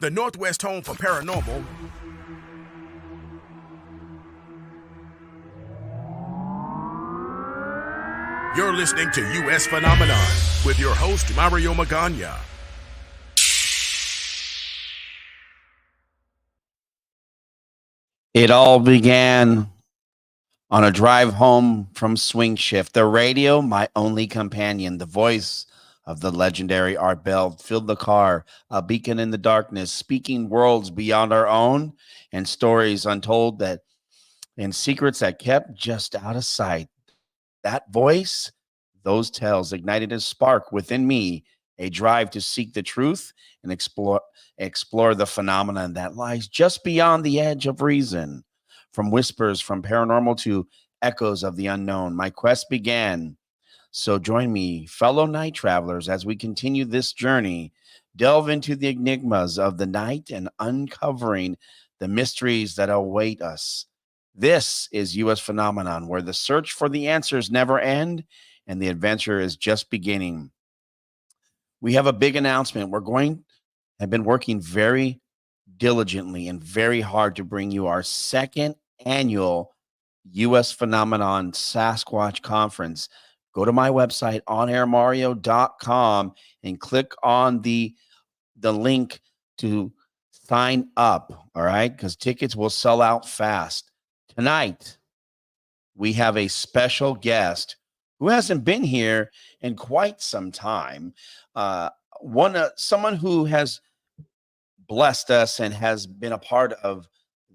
the Northwest home for paranormal. You're listening to U.S. Phenomenon with your host, Mario Magana. It all began on a drive home from swing shift. The radio, my only companion, the voice of the legendary Art Bell, filled the car, a beacon in the darkness, speaking worlds beyond our own and stories untold that and secrets that kept just out of sight. That voice, those tales ignited a spark within me, a drive to seek the truth and explore the phenomenon that lies just beyond the edge of reason. From whispers from paranormal to echoes of the unknown, my quest began. So join me, fellow night travelers, as we continue this journey, delve into the enigmas of the night and uncovering the mysteries that await us. This is U.S. Phenomenon, where the search for the answers never end and the adventure is just beginning. We have a big announcement. Have been working very diligently and very hard to bring you our second annual U.S. Phenomenon Sasquatch Conference. Go to my website, onairmario.com, and click on the link to sign up, all right? Because tickets will sell out fast. Tonight, we have a special guest who hasn't been here in quite some time. Someone who has blessed us and has been a part of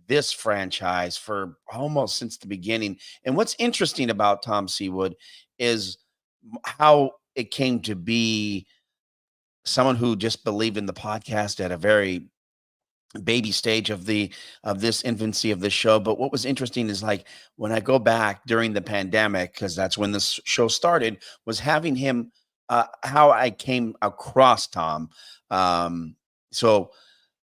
this franchise for almost since the beginning. And what's interesting about Tom Sewid is how it came to be someone who just believed in the podcast at a very baby stage of this infancy of this show. But what was interesting is, like, when I go back during the pandemic, because that's when this show started, was having him how I came across Tom. So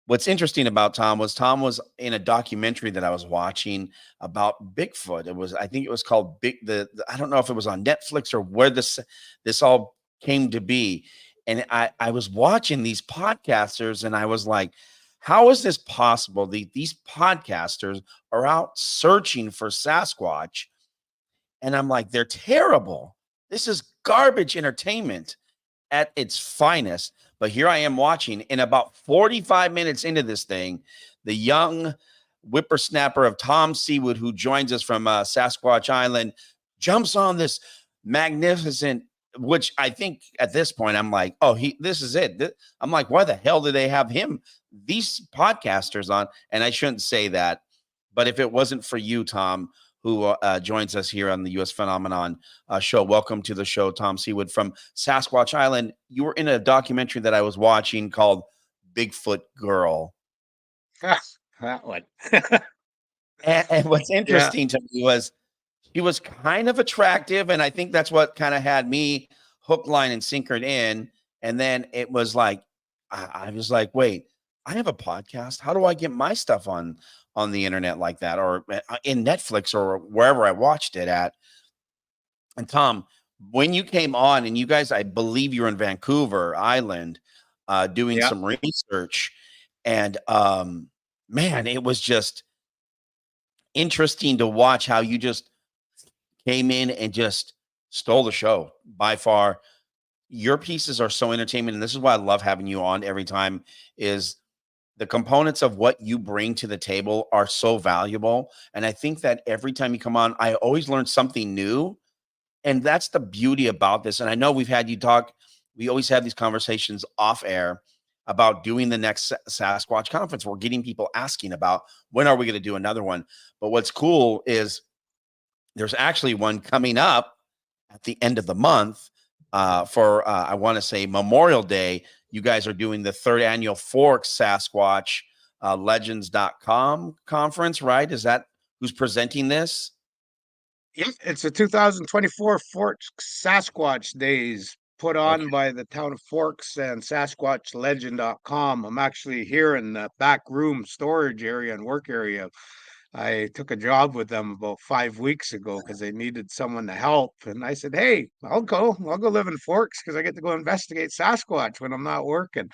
what's interesting about Tom was in a documentary that I was watching about Bigfoot. I think it was called I don't know if it was on Netflix or where this all came to be. And I was watching these podcasters and I was like, how is this possible? These podcasters are out searching for Sasquatch. And I'm like, they're terrible. This is garbage entertainment at its finest. But here I am watching, and about 45 minutes into this thing, the young whippersnapper of Tom Sewid, who joins us from Sasquatch Island, jumps on this magnificent, which I think at this point, I'm like, oh, this is it. I'm like, why the hell do they have these podcasters on? And I shouldn't say that, but if it wasn't for you, Tom, who joins us here on the U.S. Phenomenon show. Welcome to the show, Tom Sewid from Sasquatch Island. You were in a documentary that I was watching called Bigfoot Girl. That one. and what's interesting to me was she was kind of attractive, and I think that's what kind of had me hook, line, and sinker in. And then it was like, I was like, wait, I have a podcast. How do I get my stuff on the internet like that, or in Netflix or wherever I watched it at? And Tom, when you came on, and you guys, I believe you're in Vancouver Island, doing some research, and man, it was just interesting to watch how you just came in and just stole the show by far. Your pieces are so entertaining, and this is why I love having you on every time, is the components of what you bring to the table are so valuable. And I think that every time you come on, I always learn something new. And that's the beauty about this. And I know we've had you talk, we always have these conversations off air about doing the next Sasquatch conference. We're getting people asking about, when are we going to do another one? But what's cool is there's actually one coming up at the end of the month for, I want to say, Memorial Day. You guys are doing the third annual Forks Sasquatch Legends.com conference, right? Is that who's presenting this? Yep, it's the 2024 Forks Sasquatch Days put on by the town of Forks and SasquatchLegend.com. I'm actually here in the back room storage area and work area. I took a job with them about 5 weeks ago because they needed someone to help. And I said, hey, I'll go live in Forks because I get to go investigate Sasquatch when I'm not working.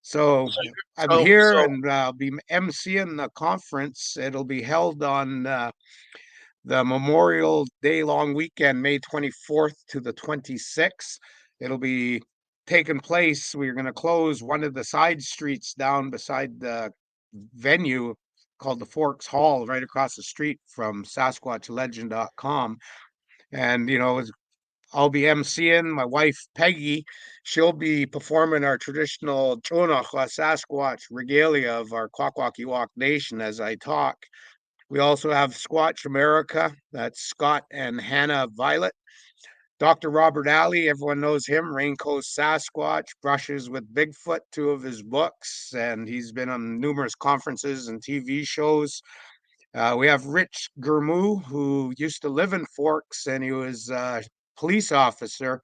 So I'm So, here so and I'll be emceeing the conference. It'll be held on the Memorial Day long weekend, May 24th to the 26th. It'll be taking place. We're going to close one of the side streets down beside the venue called the Forks Hall, right across the street from SasquatchLegend.com. And, I'll be emceeing. My wife, Peggy, she'll be performing our traditional Chonachwa Sasquatch regalia of our Kwakwaka'wakw Nation as I talk. We also have Squatch America, that's Scott and Hannah Violet. Dr. Robert Alley, everyone knows him, Rain Coast Sasquatch, Brushes with Bigfoot, two of his books, and he's been on numerous conferences and TV shows. We have Rich Gurmu, who used to live in Forks, and he was a police officer,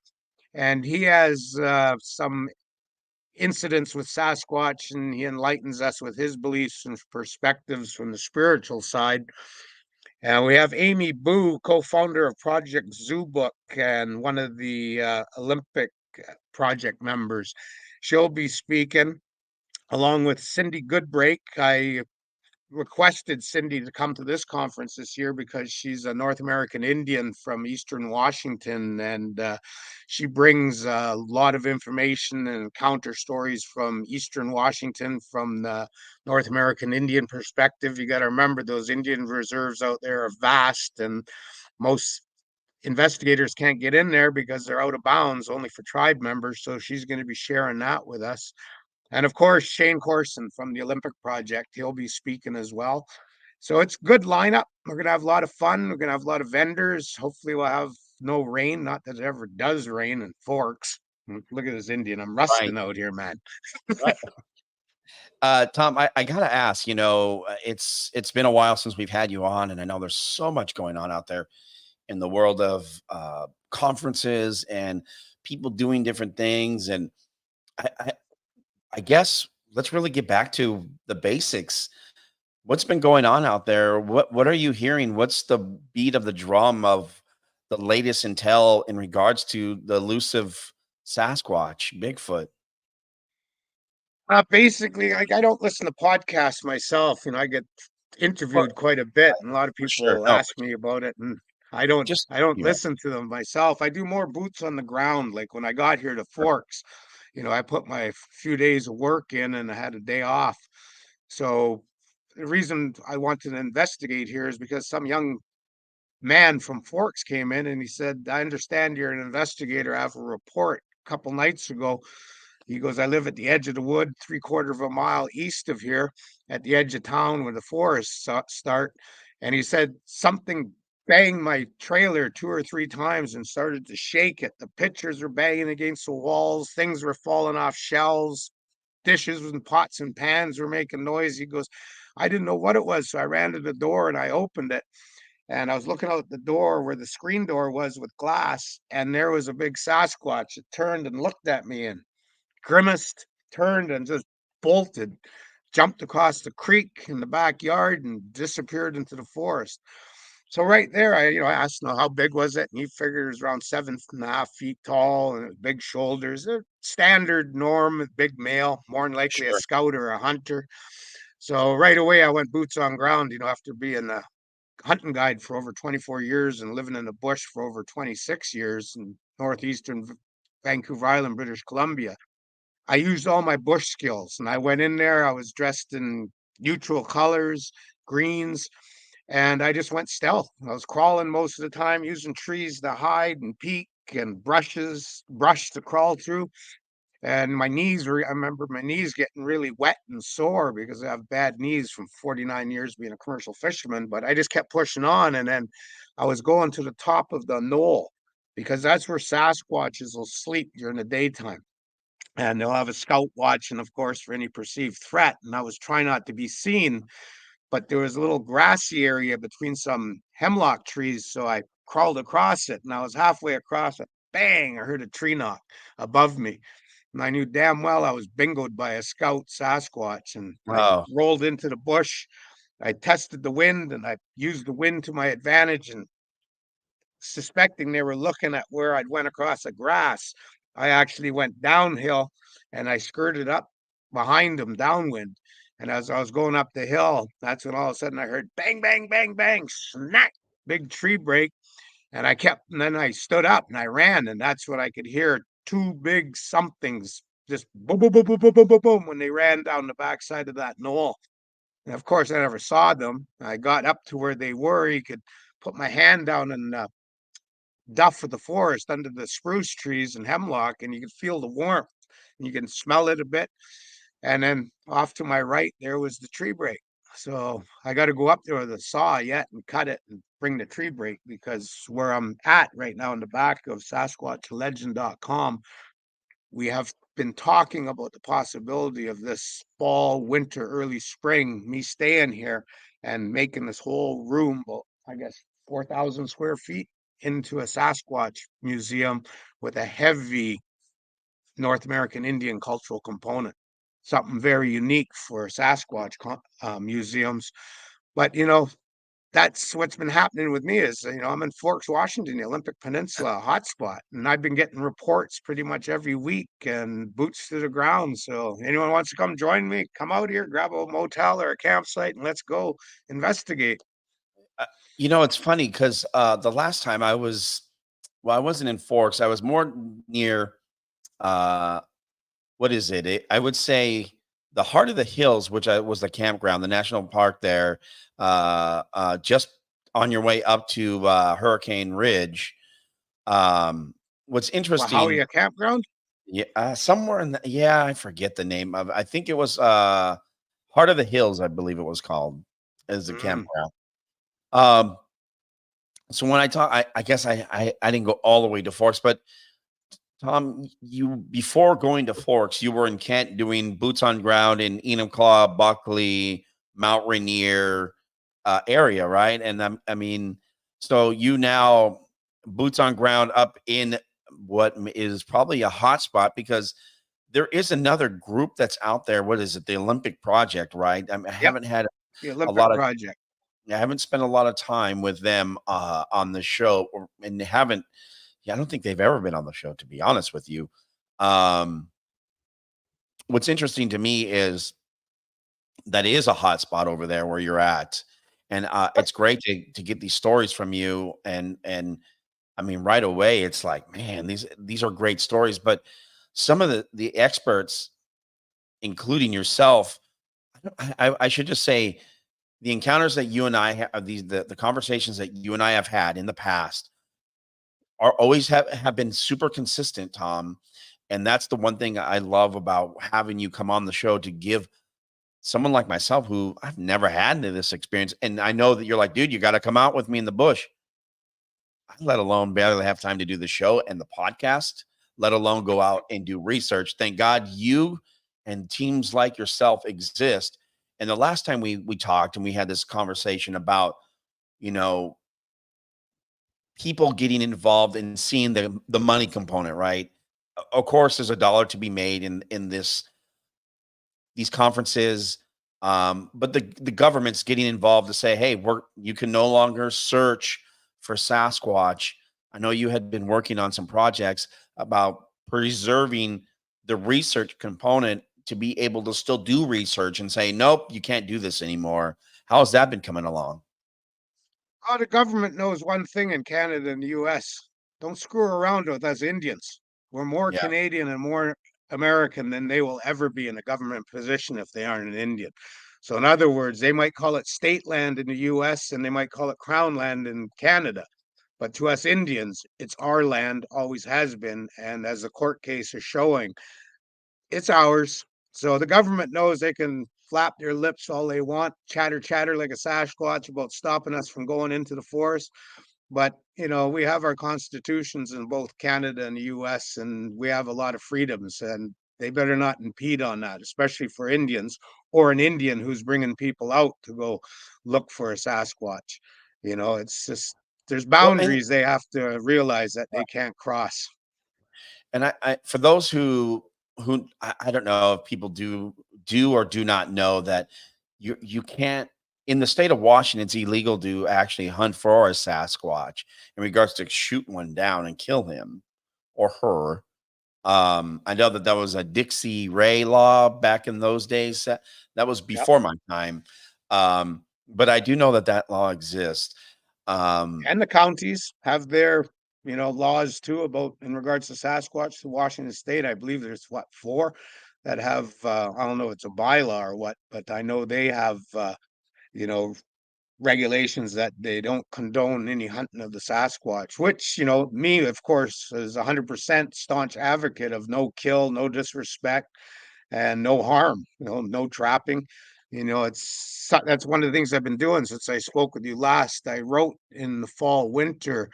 and he has some incidents with Sasquatch, and he enlightens us with his beliefs and perspectives from the spiritual side. And we have Amy Boo, co-founder of Project Zoo Book and one of the Olympic project members. She'll be speaking along with Cindy Goodbrake. I requested Cindy to come to this conference this year because she's a North American Indian from Eastern Washington, and she brings a lot of information and counter stories from Eastern Washington from the North American Indian perspective. You got to remember those Indian reserves out there are vast, and most investigators can't get in there because they're out of bounds only for tribe members. So she's going to be sharing that with us. And of course, Shane Corson from the Olympic Project, he'll be speaking as well. So it's good lineup. We're gonna have a lot of fun. We're gonna have a lot of vendors. Hopefully, we'll have no rain. Not that it ever does rain in Forks. Look at this Indian. I'm right, rusting out here, man. right. Tom, I gotta ask. It's been a while since we've had you on, and I know there's so much going on out there in the world of conferences and people doing different things. And I, I, I guess let's really get back to the basics. What's been going on out there? What are you hearing? What's the beat of the drum of the latest intel in regards to the elusive Sasquatch, Bigfoot? Basically, like I don't listen to podcasts myself. I get For, interviewed quite a bit, and a lot of for sure. people No, ask me about it, and I don't just I don't you know, listen to them myself. I do more boots on the ground. Like when I got here to Forks, I put my few days of work in and I had a day off. So the reason I wanted to investigate here is because some young man from Forks came in and he said, I understand you're an investigator. I have a report a couple nights ago. He goes, I live at the edge of the wood, 3/4 of a mile east of here, at the edge of town where the forests start. And he said something banged my trailer 2 or 3 times and started to shake it. The pictures were banging against the walls, things were falling off shelves, dishes and pots and pans were making noise. He goes, I didn't know what it was. So I ran to the door and I opened it. And I was looking out the door where the screen door was with glass, and there was a big Sasquatch. It turned and looked at me and grimaced, turned, and just bolted, jumped across the creek in the backyard and disappeared into the forest. So right there, I asked him how big was it, and he figured it was around 7.5 feet tall and big shoulders. A standard norm, big male, more than likely a sure, scout or a hunter. So right away, I went boots on ground. After being a hunting guide for over 24 years and living in the bush for over 26 years in northeastern Vancouver Island, British Columbia. I used all my bush skills and I went in there. I was dressed in neutral colors, greens, and I just went stealth. I was crawling most of the time, using trees to hide and peek and brush to crawl through. And I remember my knees getting really wet and sore because I have bad knees from 49 years being a commercial fisherman. But I just kept pushing on. And then I was going to the top of the knoll because that's where Sasquatches will sleep during the daytime. And they'll have a scout watching, of course, for any perceived threat. And I was trying not to be seen, but there was a little grassy area between some hemlock trees. So I crawled across it and I was halfway across it. Bang! I heard a tree knock above me. And I knew damn well I was bingoed by a scout Sasquatch. And I oh, rolled into the bush. I tested the wind and I used the wind to my advantage. And suspecting they were looking at where I'd went across the grass, I actually went downhill and I skirted up behind them downwind. And as I was going up the hill, that's when all of a sudden I heard bang, bang, bang, bang, snack, big tree break. And and then I stood up and I ran, and that's when I could hear two big somethings just boom, boom, boom, boom, boom, boom, boom, boom when they ran down the backside of that knoll. And of course, I never saw them. I got up to where they were. You could put my hand down in the duff of the forest under the spruce trees and hemlock, and you could feel the warmth. And you can smell it a bit. And then off to my right, there was the tree break. So I got to go up there with a saw yet and cut it and bring the tree break, because where I'm at right now in the back of SasquatchLegend.com, we have been talking about the possibility of this fall, winter, early spring, me staying here and making this whole room, about, I guess, 4,000 square feet into a Sasquatch museum with a heavy North American Indian cultural component. Something very unique for museums. But, that's what's been happening with me is, I'm in Forks, Washington, the Olympic Peninsula hotspot, and I've been getting reports pretty much every week and boots to the ground. So anyone wants to come join me, come out here, grab a motel or a campsite, and let's go investigate. It's funny because the last time I wasn't in Forks. I was more near, uh, what is it? I would say the heart of the hills, which was the campground, the national park there, just on your way up to Hurricane Ridge. What's interesting, Wahauia Campground? yeah, somewhere yeah, I forget the name of it. I think it was Heart of the Hills, I believe it was called, as the Mm, campground. Um, so when I talk, I guess I didn't go all the way to Forks, but Tom, you before going to Forks, you were in Kent doing boots on ground in Enumclaw, Buckley, Mount Rainier area, right? And I mean, so you now boots on ground up in is probably a hot spot, because there is another group that's out there. What is it? The Olympic Project, right? I yep, haven't had the a Olympic lot of Project. I haven't spent a lot of time with them on the show, and they haven't. Yeah, I don't think they've ever been on the show, to be honest with you. Um, what's interesting to me is that is a hot spot over there where you're at, and it's great to get these stories from you. And I mean, right away, it's like, man, these are great stories. But some of the experts, including yourself, I should just say, the encounters that you and I have, the conversations that you and I have had in the past are always have been super consistent, Tom. And that's the one thing I love about having you come on the show, to give someone like myself, who I've never had this experience. And I know that you're like, dude, you got to come out with me in the bush. Let alone barely have time to do the show and the podcast, let alone go out and do research. Thank God you and teams like yourself exist. And the last time we talked and we had this conversation about, you know, people getting involved and seeing the money component, right? Of course, there's a dollar to be made in these conferences, but the government's getting involved to say, hey, you can no longer search for Sasquatch. I know you had been working on some projects about preserving the research component to be able to still do research and say, nope, you can't do this anymore. How has that been coming along? Oh, the government knows one thing in Canada and the US. Don't screw around with us Indians. We're more Yeah. Canadian and more American than they will ever be in a government position if they aren't an Indian. So, in other words, they might call it state land in the US and they might call it crown land in Canada. But to us Indians, it's our land, always has been. And as the court case is showing, it's ours. So the government knows they can flap their lips all they want, chatter, chatter like a Sasquatch about stopping us from going into the forest. But, we have our constitutions in both Canada and the US, and we have a lot of freedoms, and they better not impede on that, especially for Indians or an Indian who's bringing people out to go look for a Sasquatch. It's just, there's Well, and boundaries they have to realize that they can't cross. I for those who I don't know if people do or do not know that you can't, in the state of Washington, it's illegal to actually hunt for a Sasquatch in regards to shoot one down and kill him or her. I know that was a Dixie Ray law back in those days. That was Yep. before my time. But I do know that that law exists. And the counties have their, laws too about in regards to Sasquatch. Washington State, I believe there's what, four that have, I don't know if it's a bylaw or what, but I know they have, you know, regulations that they don't condone any hunting of the Sasquatch, which, me, of course, is 100% staunch advocate of no kill, no disrespect, and no harm, no trapping. That's one of the things I've been doing since I spoke with you last. I wrote in the fall, winter,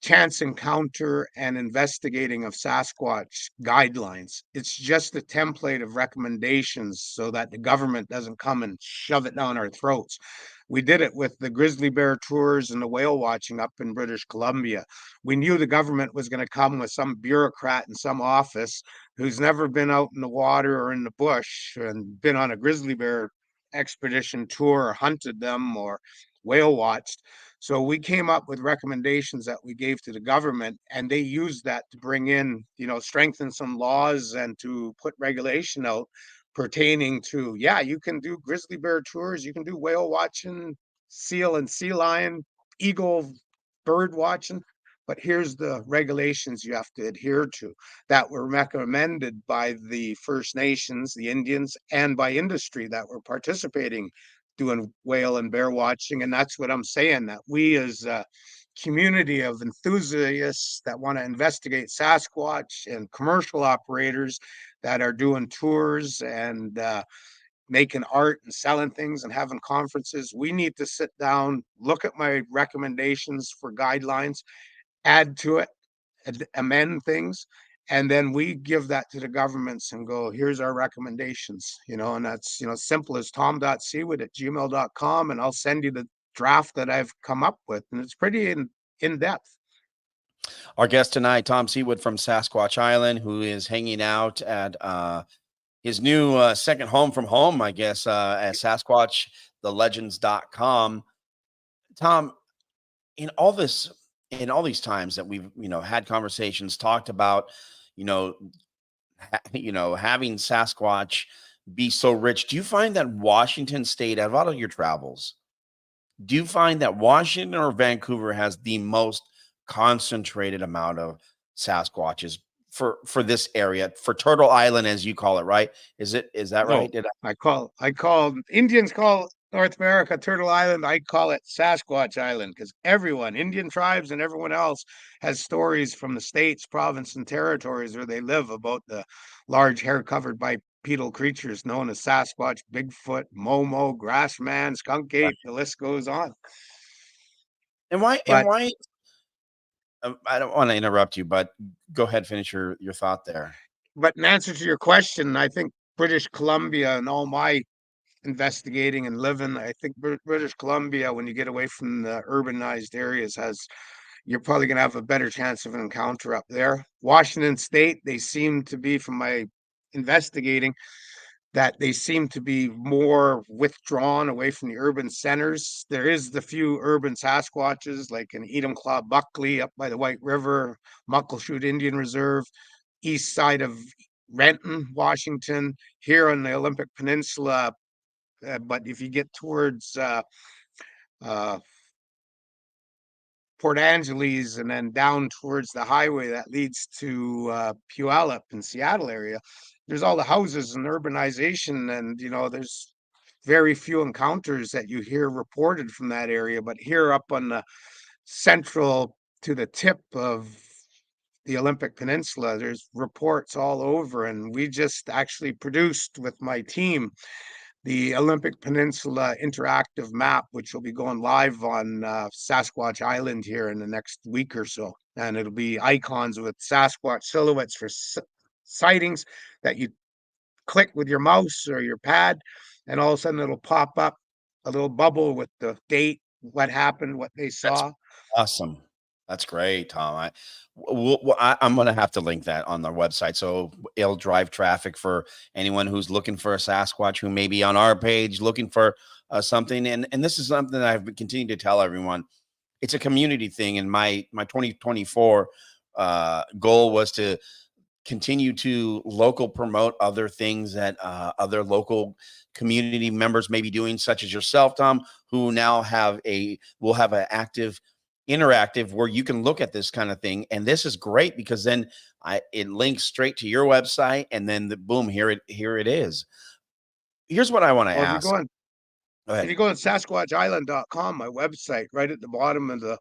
chance encounter and investigating of Sasquatch guidelines. It's just a template of recommendations so that the government doesn't come and shove it down our throats. We did it with the grizzly bear tours and the whale watching up in British Columbia. We knew the government was going to come with some bureaucrat in some office who's never been out in the water or in the bush and been on a grizzly bear expedition tour or hunted them or whale watched. So we came up with recommendations that we gave to the government, and they used that to bring in, strengthen some laws and to put regulation out pertaining to, yeah, you can do grizzly bear tours, you can do whale watching, seal and sea lion, eagle, bird watching. But here's the regulations you have to adhere to that were recommended by the First Nations, the Indians, and by industry that were participating doing whale and bear watching. And that's what I'm saying, that we as a community of enthusiasts that want to investigate Sasquatch and commercial operators that are doing tours and making art and selling things and having conferences, we need to sit down, look at my recommendations for guidelines, add to it, amend things, and then we give that to the governments and go, here's our recommendations, and that's, simple as tom.sewid@gmail.com, and I'll send you the draft that I've come up with, and it's pretty in depth. Our guest tonight, Tom Sewid from Sasquatch Island, who is hanging out at his new second home from home, I guess, at SasquatchTheLegends.com. Tom, in all this, in all these times that we've, had conversations, talked about, you know, having Sasquatch be so rich, do you find that Washington State, out of all of your travels, do you find that Washington or Vancouver has the most concentrated amount of Sasquatches for this area, for Turtle Island, as you call it, right? Is that No, right? Did I call Indians call North America Turtle Island. I call it Sasquatch Island because everyone, Indian tribes and everyone else, has stories from the states, province, and territories where they live about the large hair-covered bipedal creatures known as Sasquatch, Bigfoot, Momo, Grassman, Skunk I, Ape. The list goes on. and why But I don't want to interrupt you, but go ahead, finish your thought there. but in answer to your question, I think British Columbia and all my investigating and living, I think British Columbia, when you get away from the urbanized areas, you're probably going to have a better chance of an encounter up there. Washington State, they seem to be, from my investigating, that they seem to be more withdrawn away from the urban centers. There is the few urban Sasquatches, like in Enumclaw Buckley up by the White River, Muckleshoot Indian Reserve, east side of Renton, Washington, here on the Olympic Peninsula. But if you get towards uh, Port Angeles and then down towards the highway that leads to Puyallup in Seattle area, there's all the houses and urbanization, and there's very few encounters that you hear reported from that area. But here up on the central to the tip of the Olympic Peninsula, there's reports all over, and we just actually produced with my team the Olympic Peninsula interactive map, which will be going live on Sasquatch Island here in the next week or so. And it'll be icons with Sasquatch silhouettes for sightings that you click with your mouse or your pad, and all of a sudden it'll pop up a little bubble with the date, what happened, what they That's saw. awesome. That's great, Tom. I'm going to have to link that on the website, so it'll drive traffic for anyone who's looking for a Sasquatch, who may be on our page looking for something. And this is something that I've continued to tell everyone. It's a community thing, and my 2024 goal was to continue to local promote other things that other local community members may be doing, such as yourself, Tom, who now will have an active interactive where you can look at this kind of thing. And this is great because then it links straight to your website, and then boom, here it is. Here's what I want to Well, ask. Go if ahead. you go on SasquatchIsland.com, my website, right at the bottom of the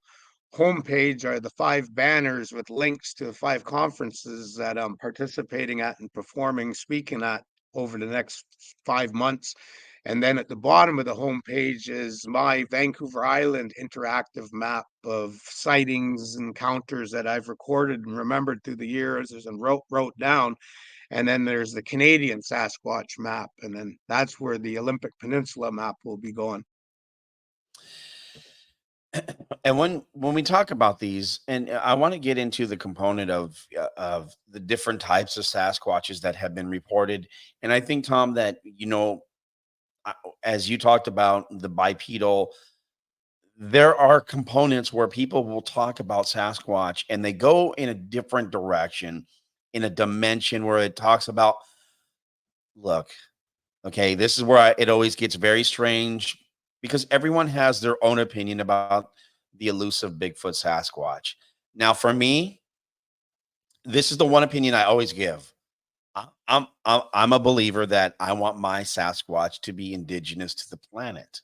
homepage are the 5 banners with links to the 5 conferences that I'm participating at and performing, speaking at over the next 5 months. And then at the bottom of the homepage is my Vancouver Island interactive map of sightings, encounters that I've recorded and remembered through the years and wrote down. And then there's the Canadian Sasquatch map. And then that's where the Olympic Peninsula map will be going. And when we talk about these, and I want to get into the component of the different types of Sasquatches that have been reported. And I think, Tom, that as you talked about the bipedal, there are components where people will talk about Sasquatch and they go in a different direction, in a dimension where it talks about, look, okay, this is where it always gets very strange because everyone has their own opinion about the elusive Bigfoot Sasquatch. Now, for me, this is the one opinion I always give. I'm a believer that I want my Sasquatch to be indigenous to the planet.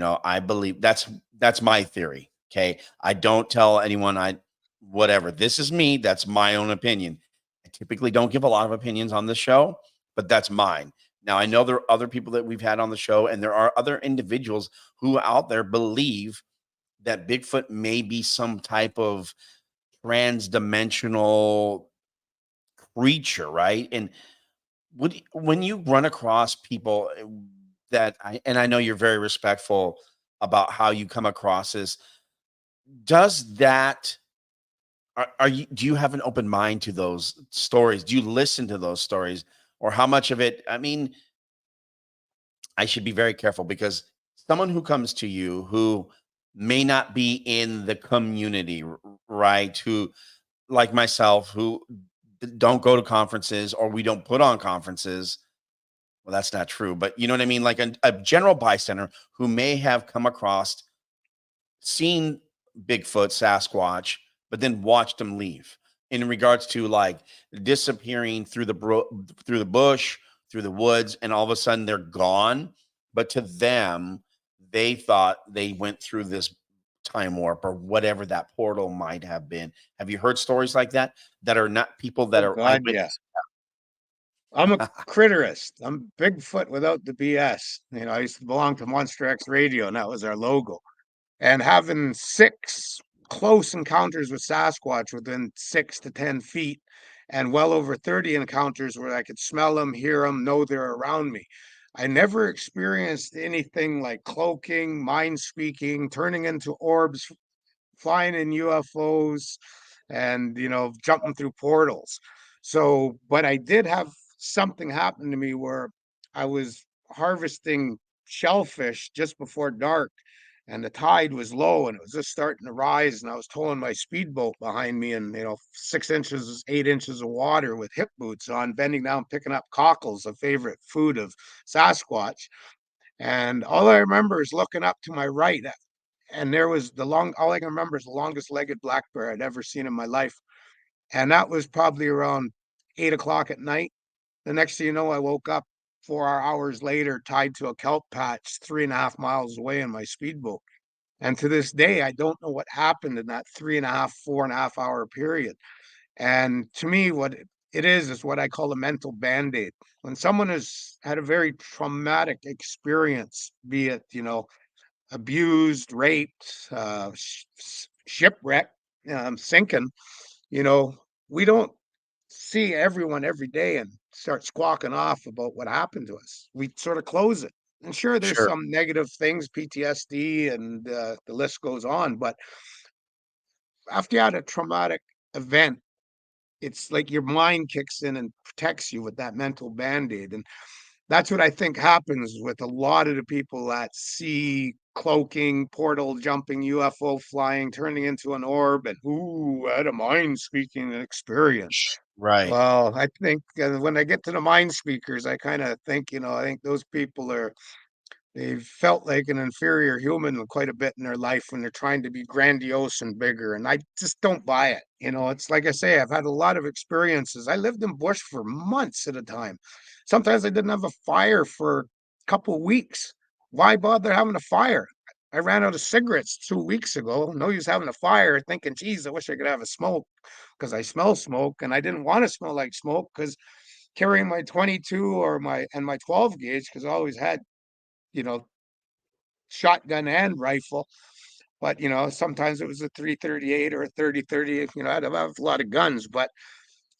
I believe that's my theory. Okay. I don't tell anyone whatever. This is me. That's my own opinion. I typically don't give a lot of opinions on the show, but that's mine. Now, I know there are other people that we've had on the show, and there are other individuals who out there believe that Bigfoot may be some type of trans-dimensional creature, right? And when you run across people I know you're very respectful about how you come across this, does that do you have an open mind to those stories? Do you listen to those stories, or how much of it? I mean, I should be very careful because someone who comes to you who may not be in the community, right? Who, like myself, who don't go to conferences or we don't put on conferences. Well, that's not true, but you know what I mean? Like a general bystander who may have come across, seen Bigfoot, Sasquatch, but then watched them leave in regards to like disappearing through through the bush, through the woods, and all of a sudden they're gone. But to them, they thought they went through this time warp or whatever that portal might have been. Have you heard stories like that that are not people that Oh are God, yeah. eyewitness? I'm a critterist. I'm Bigfoot without the BS. I used to belong to Monster X Radio, and that was our logo. And having 6 close encounters with Sasquatch within 6 to 10 feet, and well over 30 encounters where I could smell them, hear them, know they're around me. I never experienced anything like cloaking, mind speaking, turning into orbs, flying in UFOs, and jumping through portals. So, but I did have something happen to me where I was harvesting shellfish just before dark, and the tide was low and it was just starting to rise, and I was towing my speedboat behind me in 6 inches 8 inches of water with hip boots on, bending down picking up cockles, a favorite food of Sasquatch. And all I remember is looking up to my right, and there was all I can remember is the longest legged black bear I'd ever seen in my life. And that was probably around 8 o'clock at night. The next thing you know, I woke up 4 hours later, tied to a kelp patch 3.5 miles away in my speedboat. And to this day, I don't know what happened in that 3.5, 4.5 hour period. And to me, what it is what I call a mental band-aid. When someone has had a very traumatic experience, be it, abused, raped, shipwrecked, sinking, you know, we don't see everyone every day and start squawking off about what happened to us. We sort of close it. And sure, there's Sure. some negative things, PTSD, and the list goes on. But after you had a traumatic event, it's like your mind kicks in and protects you with that mental band-aid. And that's what I think happens with a lot of the people that see cloaking, portal jumping, UFO flying, turning into an orb, and ooh, I had a mind speaking experience. Right. Well, I think when I get to the mind speakers, I kind of think, I think those people they've felt like an inferior human quite a bit in their life when they're trying to be grandiose and bigger. And I just don't buy it. It's like I say, I've had a lot of experiences. I lived in bush for months at a time. Sometimes I didn't have a fire for a couple weeks. Why bother having a fire? I ran out of cigarettes 2 weeks ago. No use having a fire, thinking, geez, I wish I could have a smoke because I smell smoke and I didn't want to smell like smoke because carrying my 22 or my 12 gauge, because I always had, you know, shotgun and rifle. But sometimes it was a 338 or a 30-30. I'd have a lot of guns, but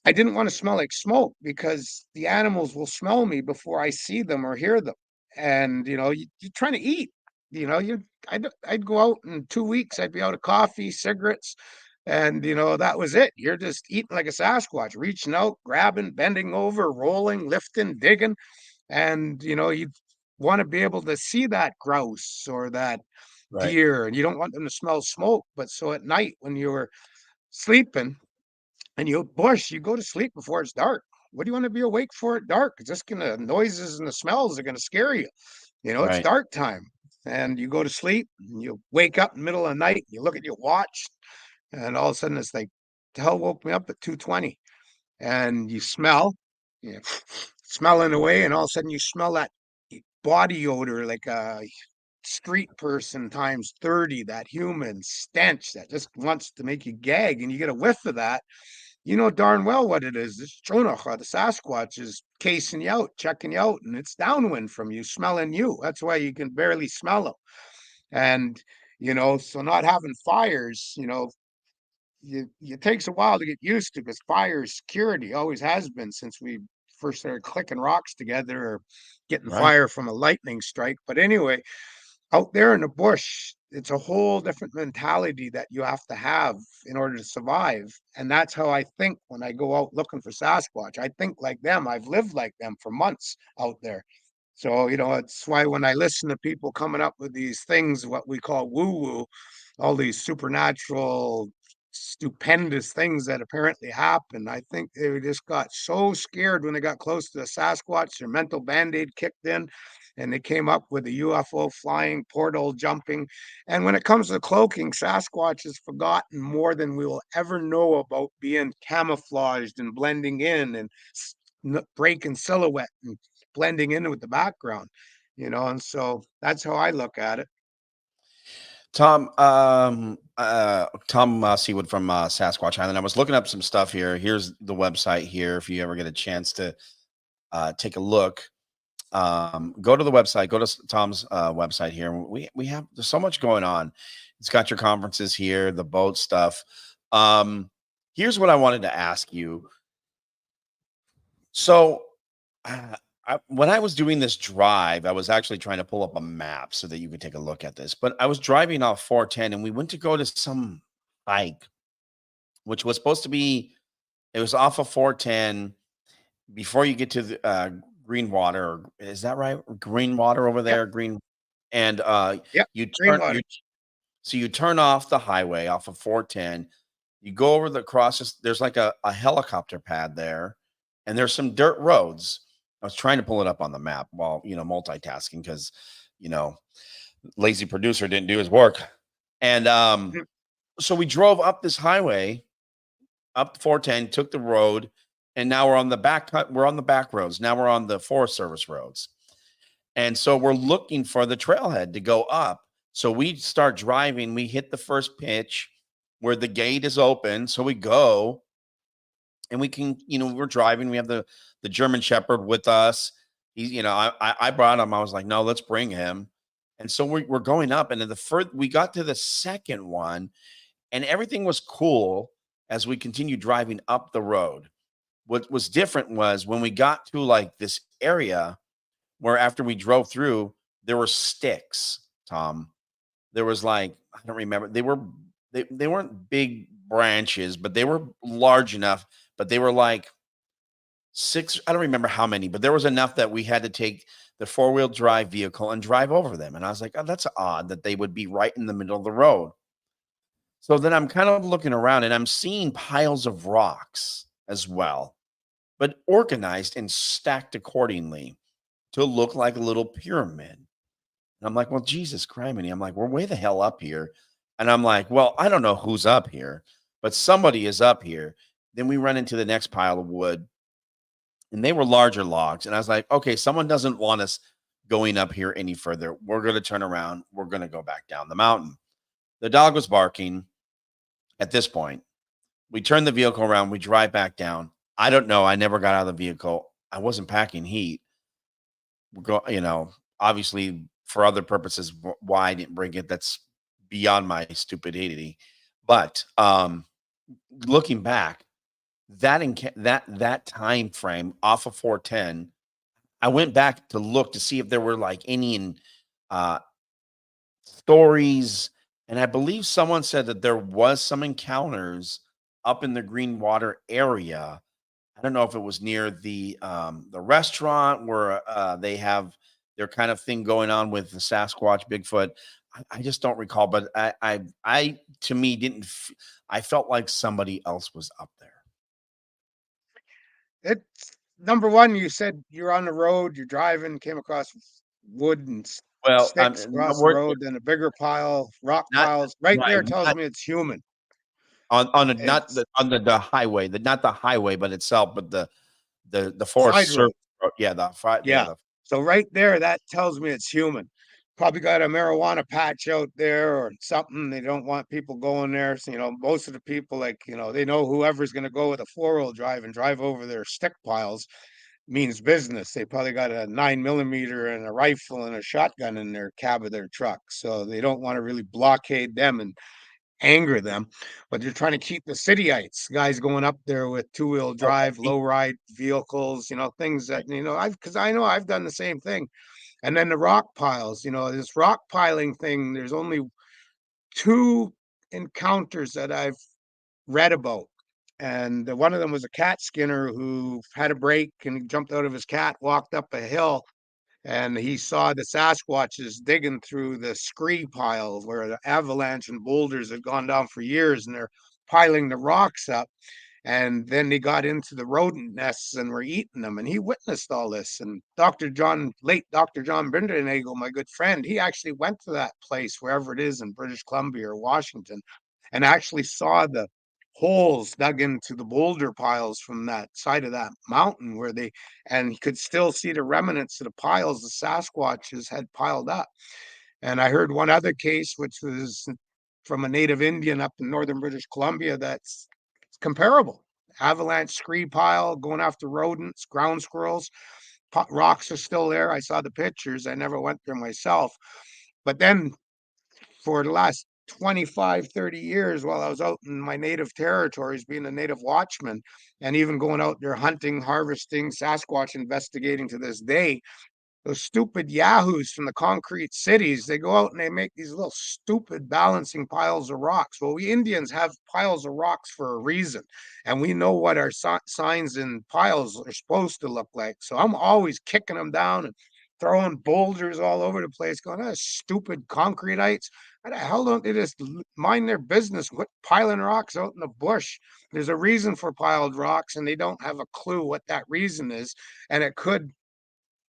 I didn't want to smell like smoke because the animals will smell me before I see them or hear them. And you're trying to eat. I'd go out in 2 weeks. I'd be out of coffee, cigarettes, and that was it. You're just eating like a Sasquatch, reaching out, grabbing, bending over, rolling, lifting, digging, and you want to be able to see that grouse or that Right. deer, and you don't want them to smell smoke. But so at night when you were sleeping and you go to sleep before it's dark. What do you want to be awake for at dark? It's just gonna noises and the smells are gonna scare you. It's Right. dark time. And you go to sleep and you wake up in the middle of the night, you look at your watch, and all of a sudden it's like, the hell woke me up at 2:20. And you smell, you smelling away, and all of a sudden you smell that body odor like a street person times 30, that human stench that just wants to make you gag, and you get a whiff of that. You know darn well what it is. This Chonach, the Sasquatch, is casing you out, checking you out, and it's downwind from you, smelling you. That's why you can barely smell them. And so not having fires, it takes a while to get used to, because fire is security, always has been since we first started clicking rocks together or getting Right. fire from a lightning strike. But anyway, out there in the bush, it's a whole different mentality that you have to have in order to survive. And that's how I think when I go out looking for Sasquatch. I think like them. I've lived like them for months out there. So, it's why when I listen to people coming up with these things, what we call woo woo, all these supernatural, stupendous things that apparently happen, I think they just got so scared when they got close to the Sasquatch, their mental band aid kicked in and they came up with a UFO flying, portal jumping. And when it comes to cloaking, Sasquatch is forgotten more than we will ever know about being camouflaged and blending in and breaking silhouette and blending in with the background, and so that's how I look at it. Tom Sewid from Sasquatch Island. I was looking up some stuff here. Here's the website here. If you ever get a chance to take a look, go to the website. Go to Tom's website here. We have there's so much going on. It's got your conferences here, the boat stuff. Here's what I wanted to ask you. So, when I was doing this drive, I was actually trying to pull up a map so that you could take a look at this. But I was driving off 410 and we went to go to some hike, which was supposed to be, it was off of 410 before you get to the green water. Is that right? Green water over Yep. there, green. And Yep. you Green turn, water. so you turn off the highway off of 410. You go over the crosses. There's like a helicopter pad there, and there's some dirt roads. I was trying to pull it up on the map while multitasking because you know lazy producer didn't do his work. And Mm. so we drove up this highway, up 410, took the road, and now we're on the back cut. We're on the back roads. Now we're on the Forest Service roads. And so we're looking for the trailhead to go up. So we start driving. We hit the first pitch where the gate is open. So we go and we can, we're driving. We have the German Shepherd with us. He's, I brought him. I was like, no, let's bring him. And so we're going up. And in the first, we got to the second one and everything was cool as we continued driving up the road. What was different was when we got to like this area where after we drove through, there were sticks, Tom. There was like, I don't remember. They weren't big branches, but they were large enough, but they were like six, I don't remember how many, but there was enough that we had to take the four-wheel drive vehicle and drive over them. And I was like, oh, that's odd that they would be right in the middle of the road. So then I'm kind of looking around and I'm seeing piles of rocks as well, but organized and stacked accordingly to look like a little pyramid. And I'm like, well, Jesus criminy. I'm like, we're way the hell up here. And I'm like, well, I don't know who's up here, but somebody is up here. Then we run into the next pile of wood, and they were larger logs. And I was like, okay, someone doesn't want us going up here any further. We're going to turn around. We're going to go back down the mountain. The dog was barking at this point. We turn the vehicle around. We drive back down. I don't know. I never got out of the vehicle. I wasn't packing heat. Obviously for other purposes, why I didn't bring it, that's beyond my stupidity. But looking back, that time frame off of 410, I went back to look to see if there were like any uh, stories, and I believe someone said that there was some encounters up in the Greenwater area. I don't know if it was near the restaurant where they have their kind of thing going on with the Sasquatch, Bigfoot. I just don't recall, but I to me didn't. I felt like somebody else was up there. It's number one, you said you're on the road, you're driving, came across wood and Well, sticks across the road, then a bigger pile, rock not piles. Right right, there tells not me it's human. on a, not It's the on the highway, not the highway, but itself, but the side Forest Service. road. Yeah, Yeah. So right there, that tells me it's human. Probably got a marijuana patch out there or something. They don't want people going there. So, most of the people, like, they know whoever's going to go with a 4-wheel drive and drive over their stick piles means business. They probably got a 9mm and a rifle and a shotgun in their cab of their truck. So they don't want to really blockade them and anger them, but they're trying to keep the cityites, guys going up there with 2-wheel Oh, drive, low ride vehicles, things that, because I know I've done the same thing. And then the rock piles, this rock piling thing, there's only two encounters that I've read about. And one of them was a cat skinner who had a break and he jumped out of his cat, walked up a hill, and he saw the Sasquatches digging through the scree pile where the avalanche and boulders had gone down for years, and they're piling the rocks up. And then they got into the rodent nests and were eating them. And he witnessed all this. And late Dr. John Brindernagel, my good friend, he actually went to that place, wherever it is in British Columbia or Washington, and actually saw the holes dug into the boulder piles from that side of that mountain and he could still see the remnants of the piles the Sasquatches had piled up. And I heard one other case, which was from a native Indian up in northern British Columbia, that's comparable. Avalanche scree pile going after rodents, ground squirrels. Rocks are still there. I saw the pictures. I never went there myself. But then for the last 25, 30 years, while I was out in my native territories, being a native watchman, and even going out there hunting, harvesting, Sasquatch investigating to this day, those stupid yahoos from the concrete cities, they go out and they make these little stupid balancing piles of rocks. Well, we Indians have piles of rocks for a reason, and we know what our signs and piles are supposed to look like. So I'm always kicking them down and throwing boulders all over the place, going, stupid concreteites. How the hell don't they just mind their business? Quit piling rocks out in the bush. There's a reason for piled rocks, and they don't have a clue what that reason is. And it could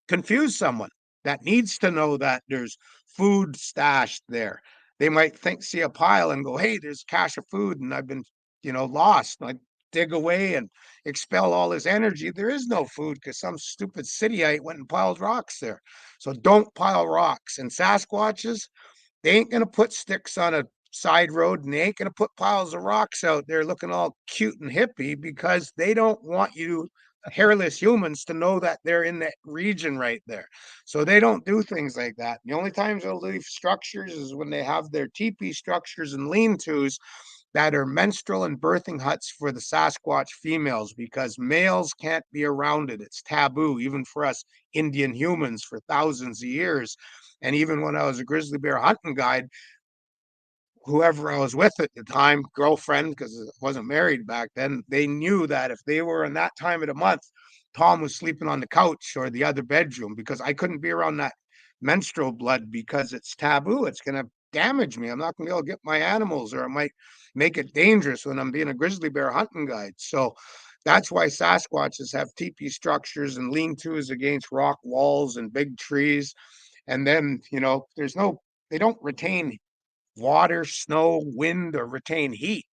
confuse someone that needs to know that there's food stashed there. They might see a pile and go, hey, there's a cache of food and I've been, lost. I dig away and expel all this energy. There is no food because some stupid cityite went and piled rocks there. So don't pile rocks. And Sasquatches, they ain't going to put sticks on a side road and they ain't going to put piles of rocks out there looking all cute and hippie because they don't want you hairless humans to know that they're in that region right there. So they don't do things like that. The only times they'll leave structures is when they have their teepee structures and lean-tos that are menstrual and birthing huts for the Sasquatch females because males can't be around it. It's taboo, even for us Indian humans for thousands of years. And even when I was a grizzly bear hunting guide, whoever I was with at the time, girlfriend, because I wasn't married back then, they knew that if they were in that time of the month, Tom was sleeping on the couch or the other bedroom because I couldn't be around that menstrual blood because it's taboo. It's going to damage me. I'm not going to be able to get my animals, or it might make it dangerous when I'm being a grizzly bear hunting guide. So That's why Sasquatches have teepee structures and lean-tos against rock walls and big trees. And then, they don't retain water, snow, wind, or retain heat.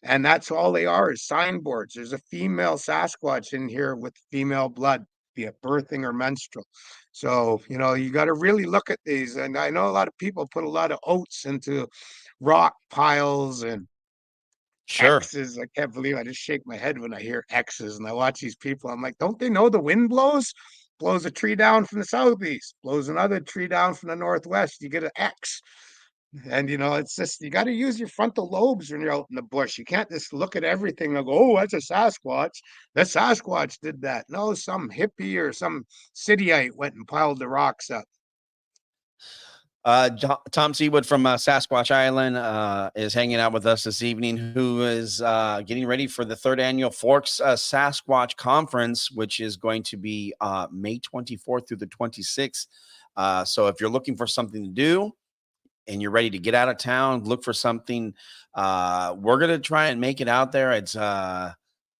And that's all they are, is signboards. There's a female Sasquatch in here with female blood, be it birthing or menstrual. So, you got to really look at these. And I know a lot of people put a lot of oats into rock piles and Sure. X's. I can't believe I just shake my head when I hear X's and I watch these people. I'm like, don't they know the wind blows? Blows a tree down from the southeast, blows another tree down from the northwest. You get an X. And it's just, you got to use your frontal lobes when you're out in the bush. You can't just look at everything and go, oh, that's a Sasquatch. The Sasquatch did that. No, some hippie or some cityite went and piled the rocks up. Tom Sewid from Sasquatch Island is hanging out with us this evening, who is getting ready for the third annual Forks Sasquatch Conference, which is going to be May 24th through the 26th. So if you're looking for something to do and you're ready to get out of town, look for something. We're going to try and make it out there. It's going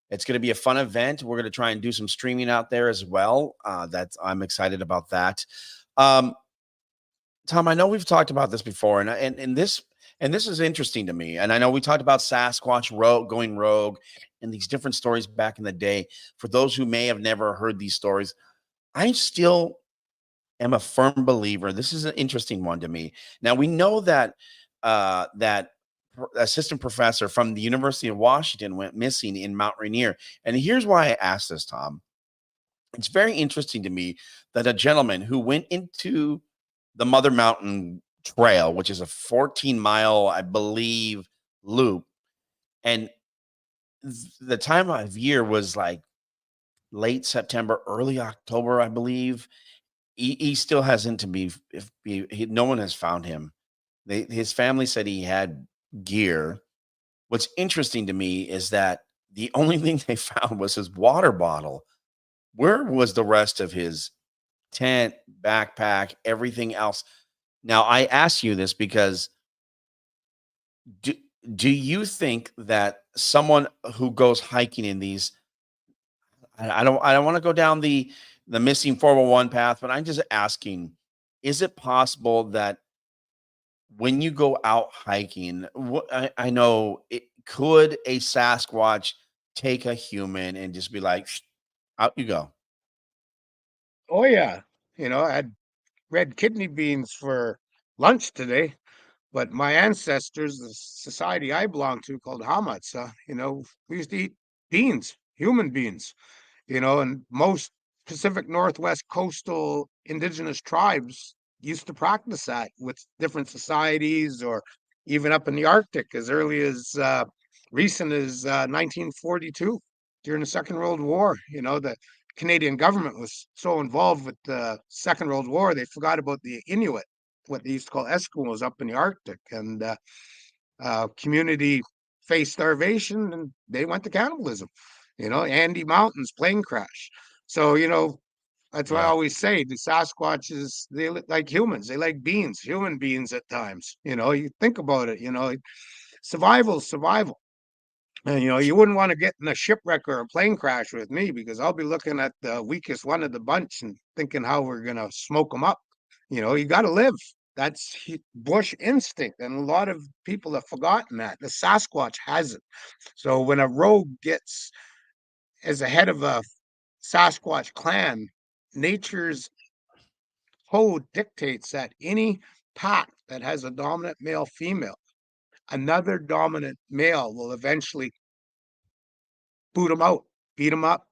to be a fun event. We're going to try and do some streaming out there as well. I'm excited about that. Tom, I know we've talked about this before, and this is interesting to me. And I know we talked about Sasquatch going rogue and these different stories back in the day. For those who may have never heard these stories, I still am a firm believer. This is an interesting one to me. Now, we know that that assistant professor from the University of Washington went missing in Mount Rainier. And here's why I asked this, Tom. It's very interesting to me that a gentleman who went into the Mother Mountain Trail, which is a 14-mile, I believe, loop, and the time of year was like late September, early October, I believe. He still hasn't to be. No one has found him. His family said he had gear. What's interesting to me is that the only thing they found was his water bottle. Where was the rest of his tent, backpack, everything else? Now, I ask you this because do you think that someone who goes hiking in these, I don't want to go down the missing 411 path, but I'm just asking, is it possible that when you go out hiking, I know it could a Sasquatch take a human and just be like, out you go? Oh, yeah. I had red kidney beans for lunch today. But my ancestors, the society I belong to called Hamatsa, we used to eat beans, human beans, and most Pacific Northwest coastal indigenous tribes used to practice that with different societies, or even up in the Arctic as early as recent as 1942 during the Second World War. The Canadian government was so involved with the Second World War, they forgot about the Inuit, what they used to call Eskimos up in the Arctic, and community faced starvation and they went to cannibalism. Andy Mountains plane crash. So that's why I Yeah. always say the Sasquatches, they like humans, they like beans, human beings at times. You think about it. Survival. And you wouldn't want to get in a shipwreck or a plane crash with me, because I'll be looking at the weakest one of the bunch and thinking how we're gonna smoke them up. You got to live. That's bush instinct, and a lot of people have forgotten that. The Sasquatch hasn't. So when a rogue gets as a head of a Sasquatch clan, nature's code dictates that any pack that has a dominant male female, another dominant male will eventually boot them out, beat them up,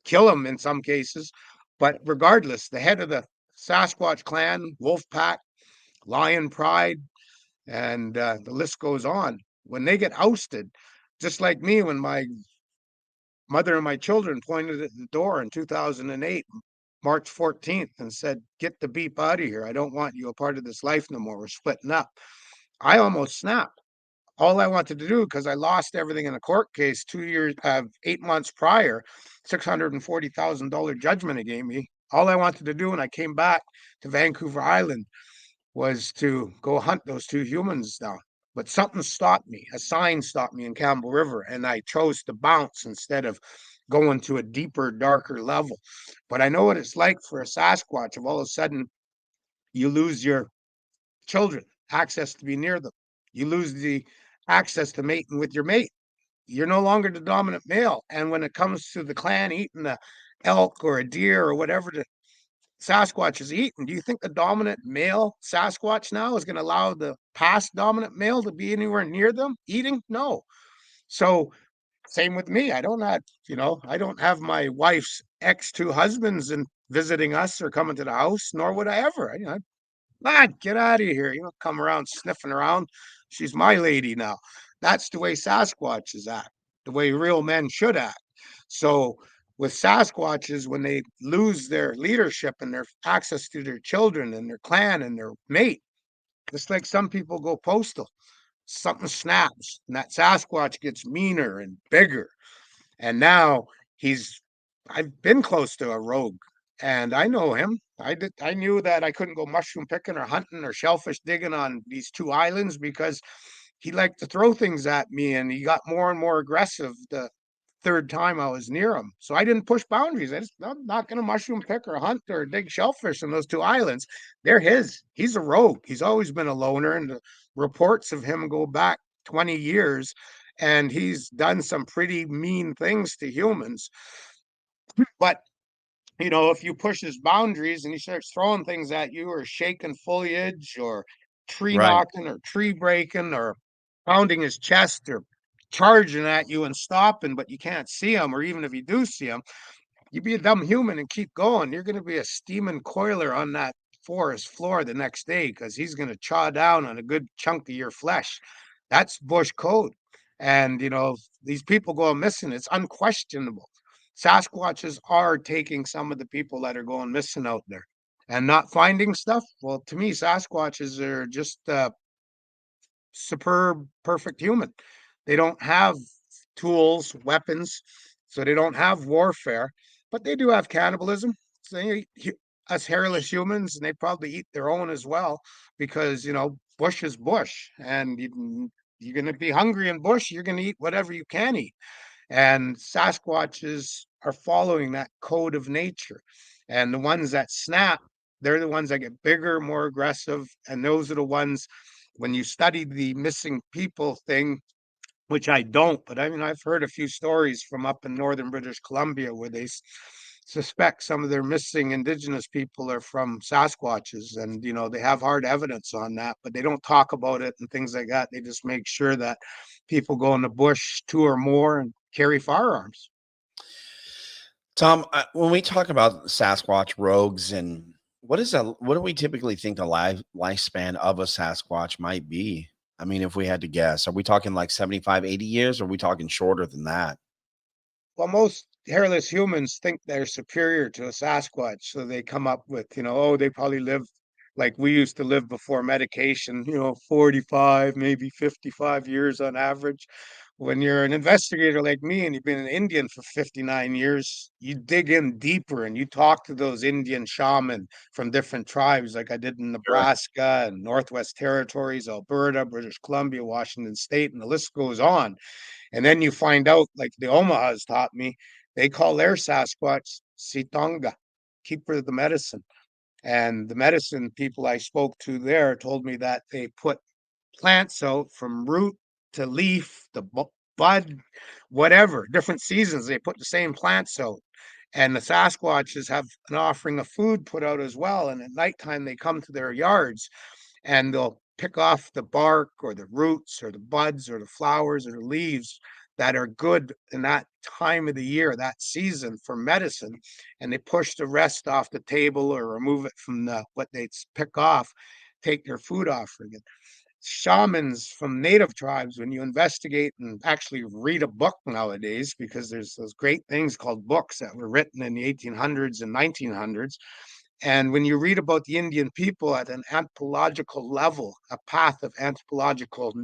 kill them in some cases. But regardless, the head of the Sasquatch clan, wolf pack, lion pride, and the list goes on. When they get ousted, just like me, when my mother and my children pointed at the door in 2008, March 14th, and said, "Get the beep out of here. I don't want you a part of this life no more. We're splitting up." I almost snapped. All I wanted to do, because I lost everything in a court case 2 years, 8 months prior, $640,000 judgment it gave me. All I wanted to do when I came back to Vancouver Island was to go hunt those two humans down. But something stopped me. A sign stopped me in Campbell River, and I chose to bounce instead of going to a deeper, darker level. But I know what it's like for a Sasquatch. If all of a sudden you lose your children, access to be near them, you lose the access to mating with your mate. You're no longer the dominant male. And when it comes to the clan eating a elk or a deer or whatever the Sasquatch is eating, do you think the dominant male Sasquatch now is going to allow the past dominant male to be anywhere near them eating? No. So same with me. I don't have my wife's ex two husbands and visiting us or coming to the house, nor would I ever. Get out of here. Come around sniffing around. She's my lady now. That's the way Sasquatches act, the way real men should act. So with Sasquatches, when they lose their leadership and their access to their children and their clan and their mate, just like some people go postal, something snaps and that Sasquatch gets meaner and bigger. And now he's I've been close to a rogue and I know him. I knew that I couldn't go mushroom picking or hunting or shellfish digging on these two islands because he liked to throw things at me and he got more and more aggressive the third time I was near him. So I didn't push boundaries. I'm not going to mushroom pick or hunt or dig shellfish on those two islands. They're his. He's a rogue. He's always been a loner, and the reports of him go back 20 years, and he's done some pretty mean things to humans. But if you push his boundaries and he starts throwing things at you or shaking foliage or tree Right. knocking or tree breaking or pounding his chest or charging at you and stopping, but you can't see him, or even if you do see him, you be a dumb human and keep going. You're going to be a steaming coiler on that forest floor the next day because he's going to chaw down on a good chunk of your flesh. That's bush code. And, these people going missing. It's unquestionable. Sasquatches are taking some of the people that are going missing out there and not finding stuff. Well, to me, Sasquatches are just superb, perfect human. They don't have tools, weapons, so they don't have warfare, but they do have cannibalism. So us hairless humans, and they probably eat their own as well because bush is bush, and you're going to be hungry in bush. You're going to eat whatever you can eat, and Sasquatches are following that code of nature, and the ones that snap, they're the ones that get bigger, more aggressive, and those are the ones when you study the missing people thing, which I don't, but I mean, I've heard a few stories from up in northern British Columbia where they suspect some of their missing indigenous people are from Sasquatches, and they have hard evidence on that, but they don't talk about it and things like that. They just make sure that people go in the bush two or more and carry firearms. Tom, when we talk about Sasquatch rogues and what do we typically think the lifespan of a Sasquatch might be? I mean, if we had to guess, are we talking like 75, 80 years, or are we talking shorter than that? Well, most hairless humans think they're superior to a Sasquatch, so they come up with, oh, they probably live like we used to live before medication, 45, maybe 55 years on average. When you're an investigator like me and you've been an Indian for 59 years, you dig in deeper and you talk to those Indian shaman from different tribes, like I did in Sure. Nebraska and Northwest Territories, Alberta, British Columbia, Washington State, and the list goes on. And then you find out, like the Omahas taught me, they call their Sasquatch Sitonga, keeper of the medicine. And the medicine people I spoke to there told me that they put plants out from root to leaf, to bud, whatever, different seasons. They put the same plants out. And the Sasquatches have an offering of food put out as well. And at nighttime, they come to their yards and they'll pick off the bark or the roots or the buds or the flowers or the leaves that are good in that time of the year, that season for medicine, and they push the rest off the table or remove it from what they pick off, take their food offering. And shamans from native tribes, when you investigate and actually read a book nowadays, because there's those great things called books that were written in the 1800s and 1900s, and when you read about the Indian people at an anthropological level, a path of anthropological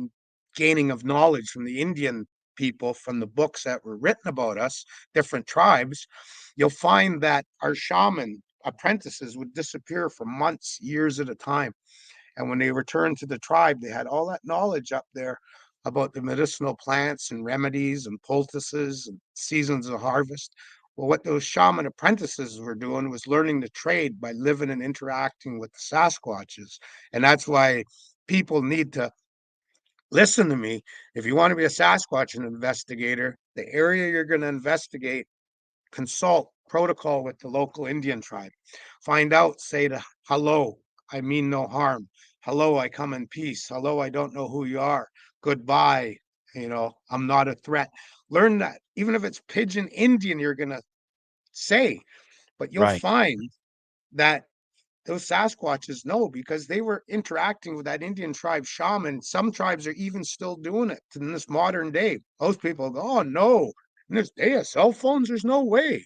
gaining of knowledge from the Indian people, from the books that were written about us, different tribes, you'll find that our shaman apprentices would disappear for months, years at a time. And when they returned to the tribe, they had all that knowledge up there about the medicinal plants and remedies and poultices and seasons of harvest. Well, what those shaman apprentices were doing was learning the trade by living and interacting with the Sasquatches. And that's why people need to listen to me. If you want to be a Sasquatch investigator, the area you're going to investigate, consult protocol with the local Indian tribe. Find out, say to hello, I mean no harm. Hello, I come in peace. Hello, I don't know who you are. Goodbye. I'm not a threat. Learn that. Even if it's Pidgin Indian, you're going to say, but you'll Right. find that those Sasquatches know because they were interacting with that Indian tribe shaman. Some tribes are even still doing it in this modern day. Most people go, oh no, in this day of cell phones, there's no way.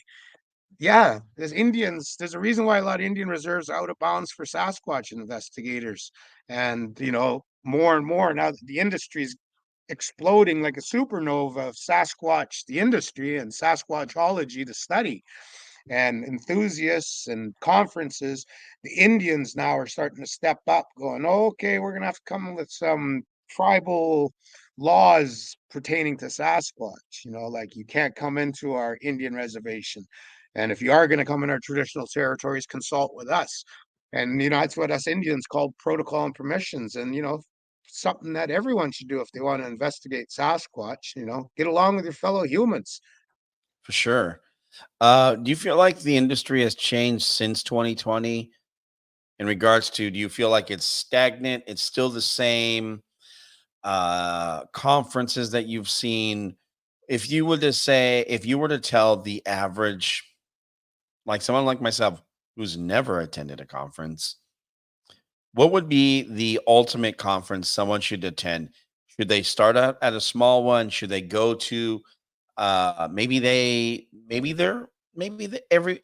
Yeah, there's a reason why a lot of Indian reserves are out of bounds for Sasquatch investigators. And, more and more now that the industry's exploding like a supernova of Sasquatch, the industry, and Sasquatchology, the study and enthusiasts and conferences, the Indians now are starting to step up, going, oh, okay, we're going to have to come with some tribal laws pertaining to Sasquatch. Like you can't come into our Indian reservation. And if you are going to come in our traditional territories, consult with us. And, that's what us Indians call protocol and permissions. And, something that everyone should do if they want to investigate Sasquatch, get along with your fellow humans. For sure. Do you feel like the industry has changed since 2020 in regards to, do you feel like it's stagnant? It's still the same conferences that you've seen? If you were to tell the average, like someone like myself who's never attended a conference, what would be the ultimate conference someone should attend? Should they start out at a small one? Should they go to maybe the every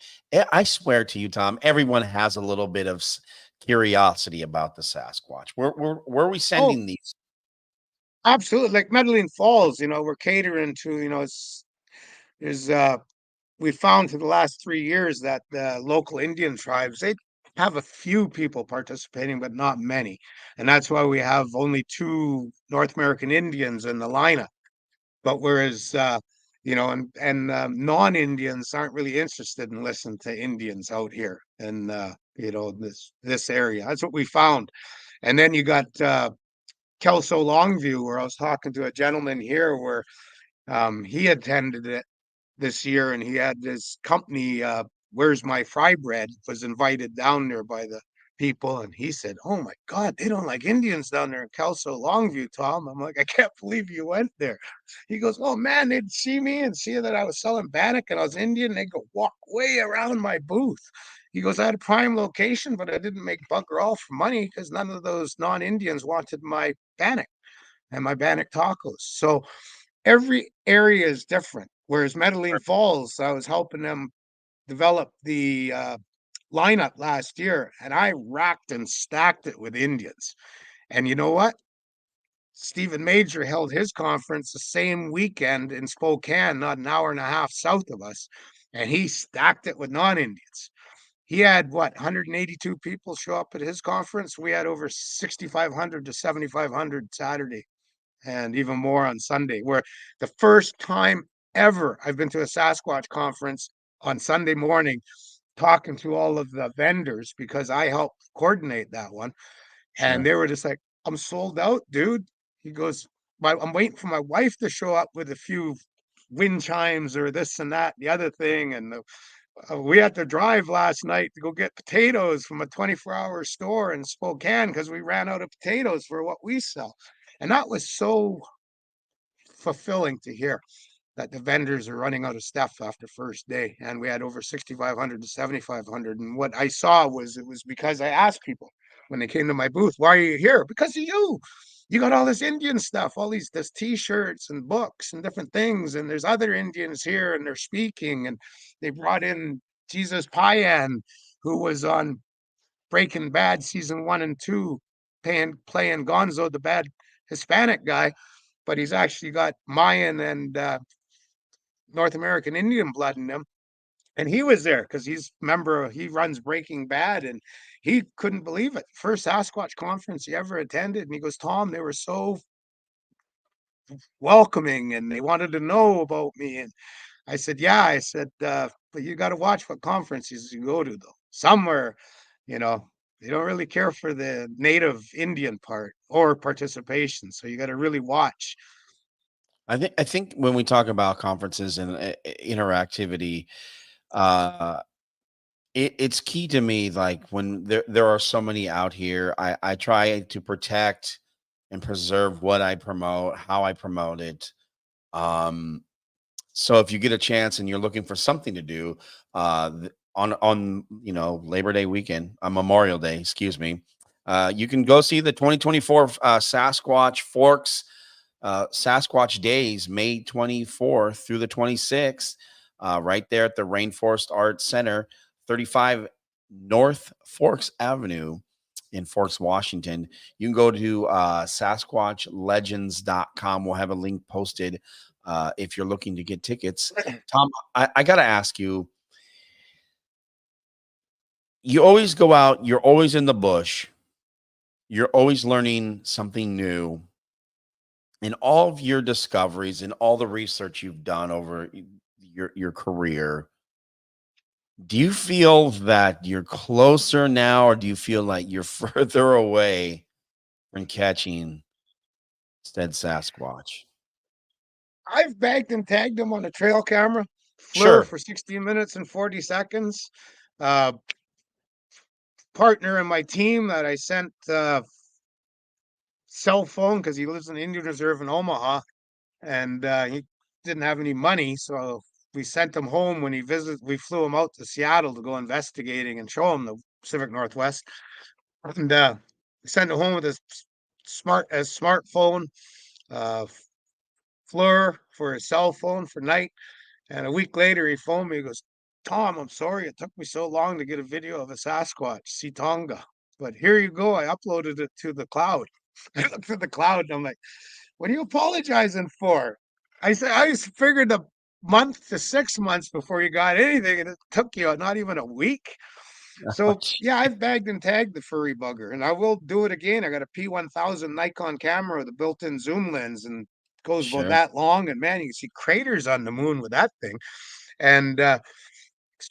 I swear to you, Tom, everyone has a little bit of curiosity about the Sasquatch. Where are we Oh, sending these? absolutely. Like Medellin Falls, we're catering to, there's we found for the last 3 years that the local Indian tribes, they have a few people participating, but not many. And that's why we have only two North American Indians in the lineup. But whereas non-Indians aren't really interested in listening to Indians out here in this area. That's what we found. And then you got Kelso Longview, where I was talking to a gentleman here where he attended it this year, and he had this company, Where's My Fry Bread, was invited down there by the people, and he said, "Oh my God, they don't like Indians down there in Kelso Longview, Tom." I'm like, "I can't believe you went there." He goes, "Oh man, they'd see me and see that I was selling bannock and I was Indian. They go walk way around my booth." He goes, "I had a prime location, but I didn't make bugger all for money because none of those non-Indians wanted my bannock and my bannock tacos." So every area is different. Whereas Medellin Falls, I was helping them develop the lineup last year, and I racked and stacked it with Indians. And you know what? Stephen Major held his conference the same weekend in Spokane, not an hour and a half south of us, and he stacked it with non-Indians. He had what, 182 people show up at his conference. We had over 6,500 to 7,500 Saturday, and even more on Sunday, where the first time ever I've been to a Sasquatch conference on Sunday morning, talking to all of the vendors because I helped coordinate that one. And Sure. they were just like, "I'm sold out, dude." He goes, I'm waiting for my wife to show up with a few wind chimes or this and that, the other thing. And we had to drive last night to go get potatoes from a 24-hour store in Spokane because we ran out of potatoes for what we sell. And that was so fulfilling to hear that the vendors are running out of stuff after first day. And we had over 6,500 to 7,500. And what I saw was, it was because I asked people when they came to my booth, "Why are you here?" "Because of you. You got all this Indian stuff, all this t-shirts and books and different things. And there's other Indians here and they're speaking." And they brought in Jesus Payan, who was on Breaking Bad season 1 and 2, playing Gonzo, the bad Hispanic guy, but he's actually got Mayan and North American Indian blood in him. And he was there because he runs Breaking Bad, and he couldn't believe it. First Sasquatch conference he ever attended. And he goes, Tom, they were so welcoming and they wanted to know about me. And I said, yeah, I said, but you got to watch what conferences you go to, though. Somewhere, you know, they don't really care for the native Indian part or participation. So you got to really watch. I think when we talk about conferences and interactivity, uh, it's key to me. Like when there are so many out here, I try to protect and preserve what I promote, how I promote it. Um, so if you get a chance and you're looking for something to do, on Labor Day weekend, Memorial Day, excuse me, you can go see the 2024 Sasquatch Forks Sasquatch Days, May 24th through the 26th, right there at the Rainforest Arts Center, 35 North Forks Avenue in Forks, Washington. You can go to SasquatchLegends.com. We'll have a link posted if you're looking to get tickets. Tom, I got to ask you, you always go out, you're always in the bush, you're always learning something new. In all of your discoveries and all the research you've done over your career, do you feel that you're closer now, or do you feel like you're further away from catching said Sasquatch? I've bagged and tagged him on a trail camera, FLIR Sure, for 16 minutes and 40 seconds. Uh, Partner in my team that I sent cell phone because he lives in the Indian Reserve in Omaha, and he didn't have any money, so we sent him home when he visited. We flew him out to Seattle to go investigating and show him the Pacific Northwest, and we sent him home with his smartphone, uh, FLIR for his cell phone for night. And a week later, he phoned me. He goes, Tom, I'm sorry it took me so long to get a video of a Sasquatch, Tonga. But here you go. I uploaded it to the cloud. I looked at the cloud and I'm like, what are you apologizing for? I said, I figured a month to 6 months before you got anything, and it took you not even a week. So yeah, I've bagged and tagged the furry bugger, and I will do it again. I got a P1000 Nikon camera with a built-in zoom lens, and goes about sure, that long. And man, you can see craters on the moon with that thing. And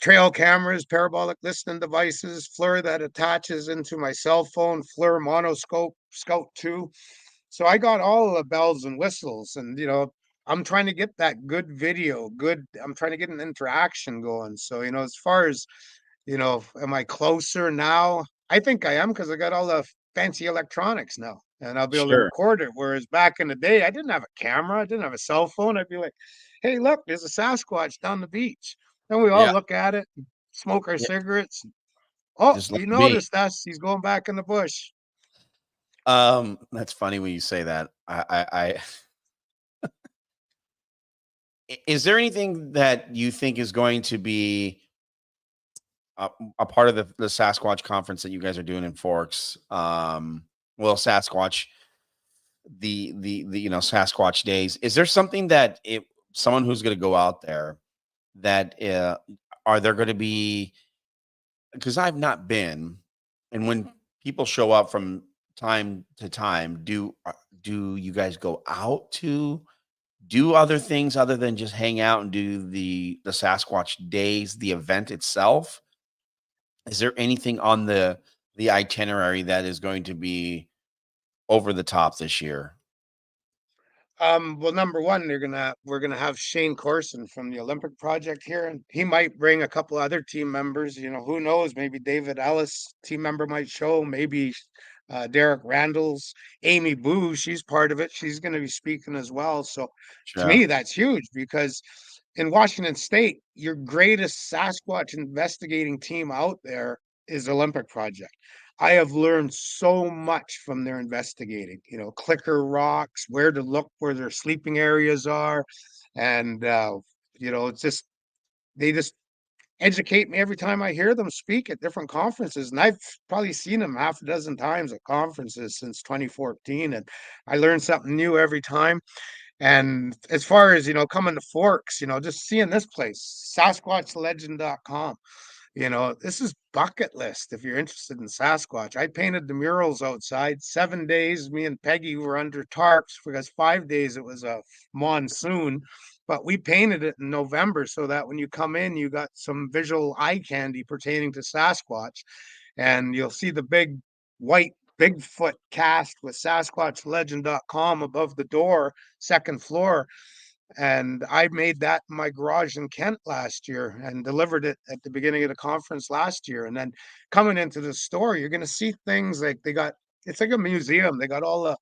trail cameras, parabolic listening devices, FLIR that attaches into my cell phone, FLIR monoscope, Scout 2. So I got all the bells and whistles, and I'm trying to get that good video, I'm trying to get an interaction going. So, as far as, am I closer now? I think I am because I got all the fancy electronics now and I'll be able to sure. record it. Whereas back in the day, I didn't have a camera, I didn't have a cell phone. I'd be like, hey, look, there's a Sasquatch down the beach. Then we all Yeah, look at it, smoke our yeah. cigarettes. Oh, Just let he it be. noticed us. He's going back in the bush. That's funny when you say that. Is there anything that you think is going to be a part of the Sasquatch conference that you guys are doing in Forks? Well, Sasquatch, the Sasquatch days. Is there something that someone who's going to go out there that are there going to be? Because I've not been, and when people show up from time to time, do you guys go out to do other things other than just hang out and do the Sasquatch days, the event itself? Is there anything on the itinerary that is going to be over the top this year? Well, number one, we're gonna have Shane Corson from the Olympic Project here, and he might bring a couple other team members. Who knows? Maybe David Ellis, team member, might show. Maybe Derek Randall's Amy Boo, she's part of it. She's going to be speaking as well. So to Sure. me, that's huge because in Washington State, your greatest Sasquatch investigating team out there is Olympic Project. I have learned so much from their investigating, clicker rocks, where to look, where their sleeping areas are. And, it's just, they just educate me every time I hear them speak at different conferences. And I've probably seen them half a dozen times at conferences since 2014. And I learn something new every time. And as far as, coming to Forks, just seeing this place, SasquatchLegend.com, this is bucket list if you're interested in Sasquatch. I painted the murals outside 7 days. Me and Peggy were under tarps because 5 days it was a monsoon, but we painted it in November so that when you come in, you got some visual eye candy pertaining to Sasquatch. And you'll see the big white Bigfoot cast with SasquatchLegend.com above the door, second floor. And I made that in my garage in Kent last year and delivered it at the beginning of the conference last year. And then coming into the store, you're going to see things like it's like a museum. They got all the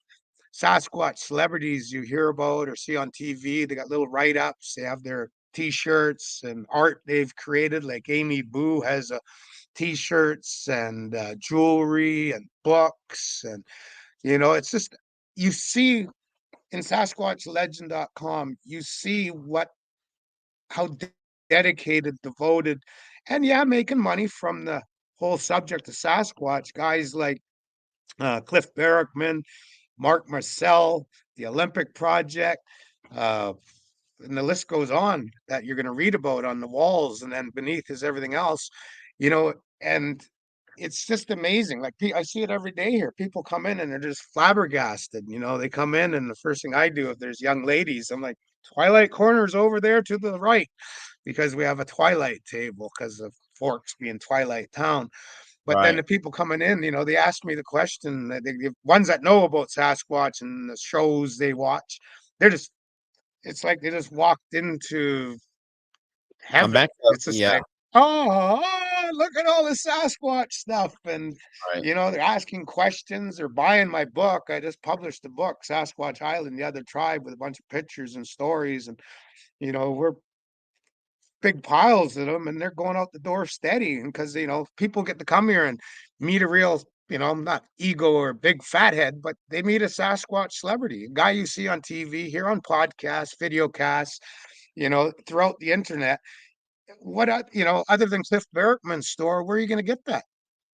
Sasquatch celebrities you hear about or see on TV. They got little write ups. They have their t-shirts and art they've created. Like Amy Boo has a t-shirts and jewelry and books. And, it's just, you see in SasquatchLegend.com, you see how dedicated, devoted, and making money from the whole subject of Sasquatch. Guys like Cliff Barrickman, Mark Marcel, the Olympic Project, uh, and the list goes on that you're going to read about on the walls, and then beneath is everything else, and it's just amazing. Like I see it every day here. People come in and they're just flabbergasted. They come in and the first thing I do if there's young ladies, I'm like, Twilight Corner's over there to the right because we have a Twilight table because of Forks being Twilight Town. But then Right. the people coming in, they ask me the question. The ones that know about Sasquatch and the shows they watch, it's like they just walked into I'm heaven. back up. It's just Yeah. like, oh, look at all the Sasquatch stuff. And, Right. they're asking questions. They're buying my book. I just published a book, Sasquatch Island, the Other Tribe, with a bunch of pictures and stories. And, we're big piles of them and they're going out the door steady. And because, people get to come here and meet a real, not ego or big fathead, but they meet a Sasquatch celebrity, a guy you see on TV, here on podcasts, video casts, throughout the internet. Other than Cliff Barrickman's store, where are you going to get that?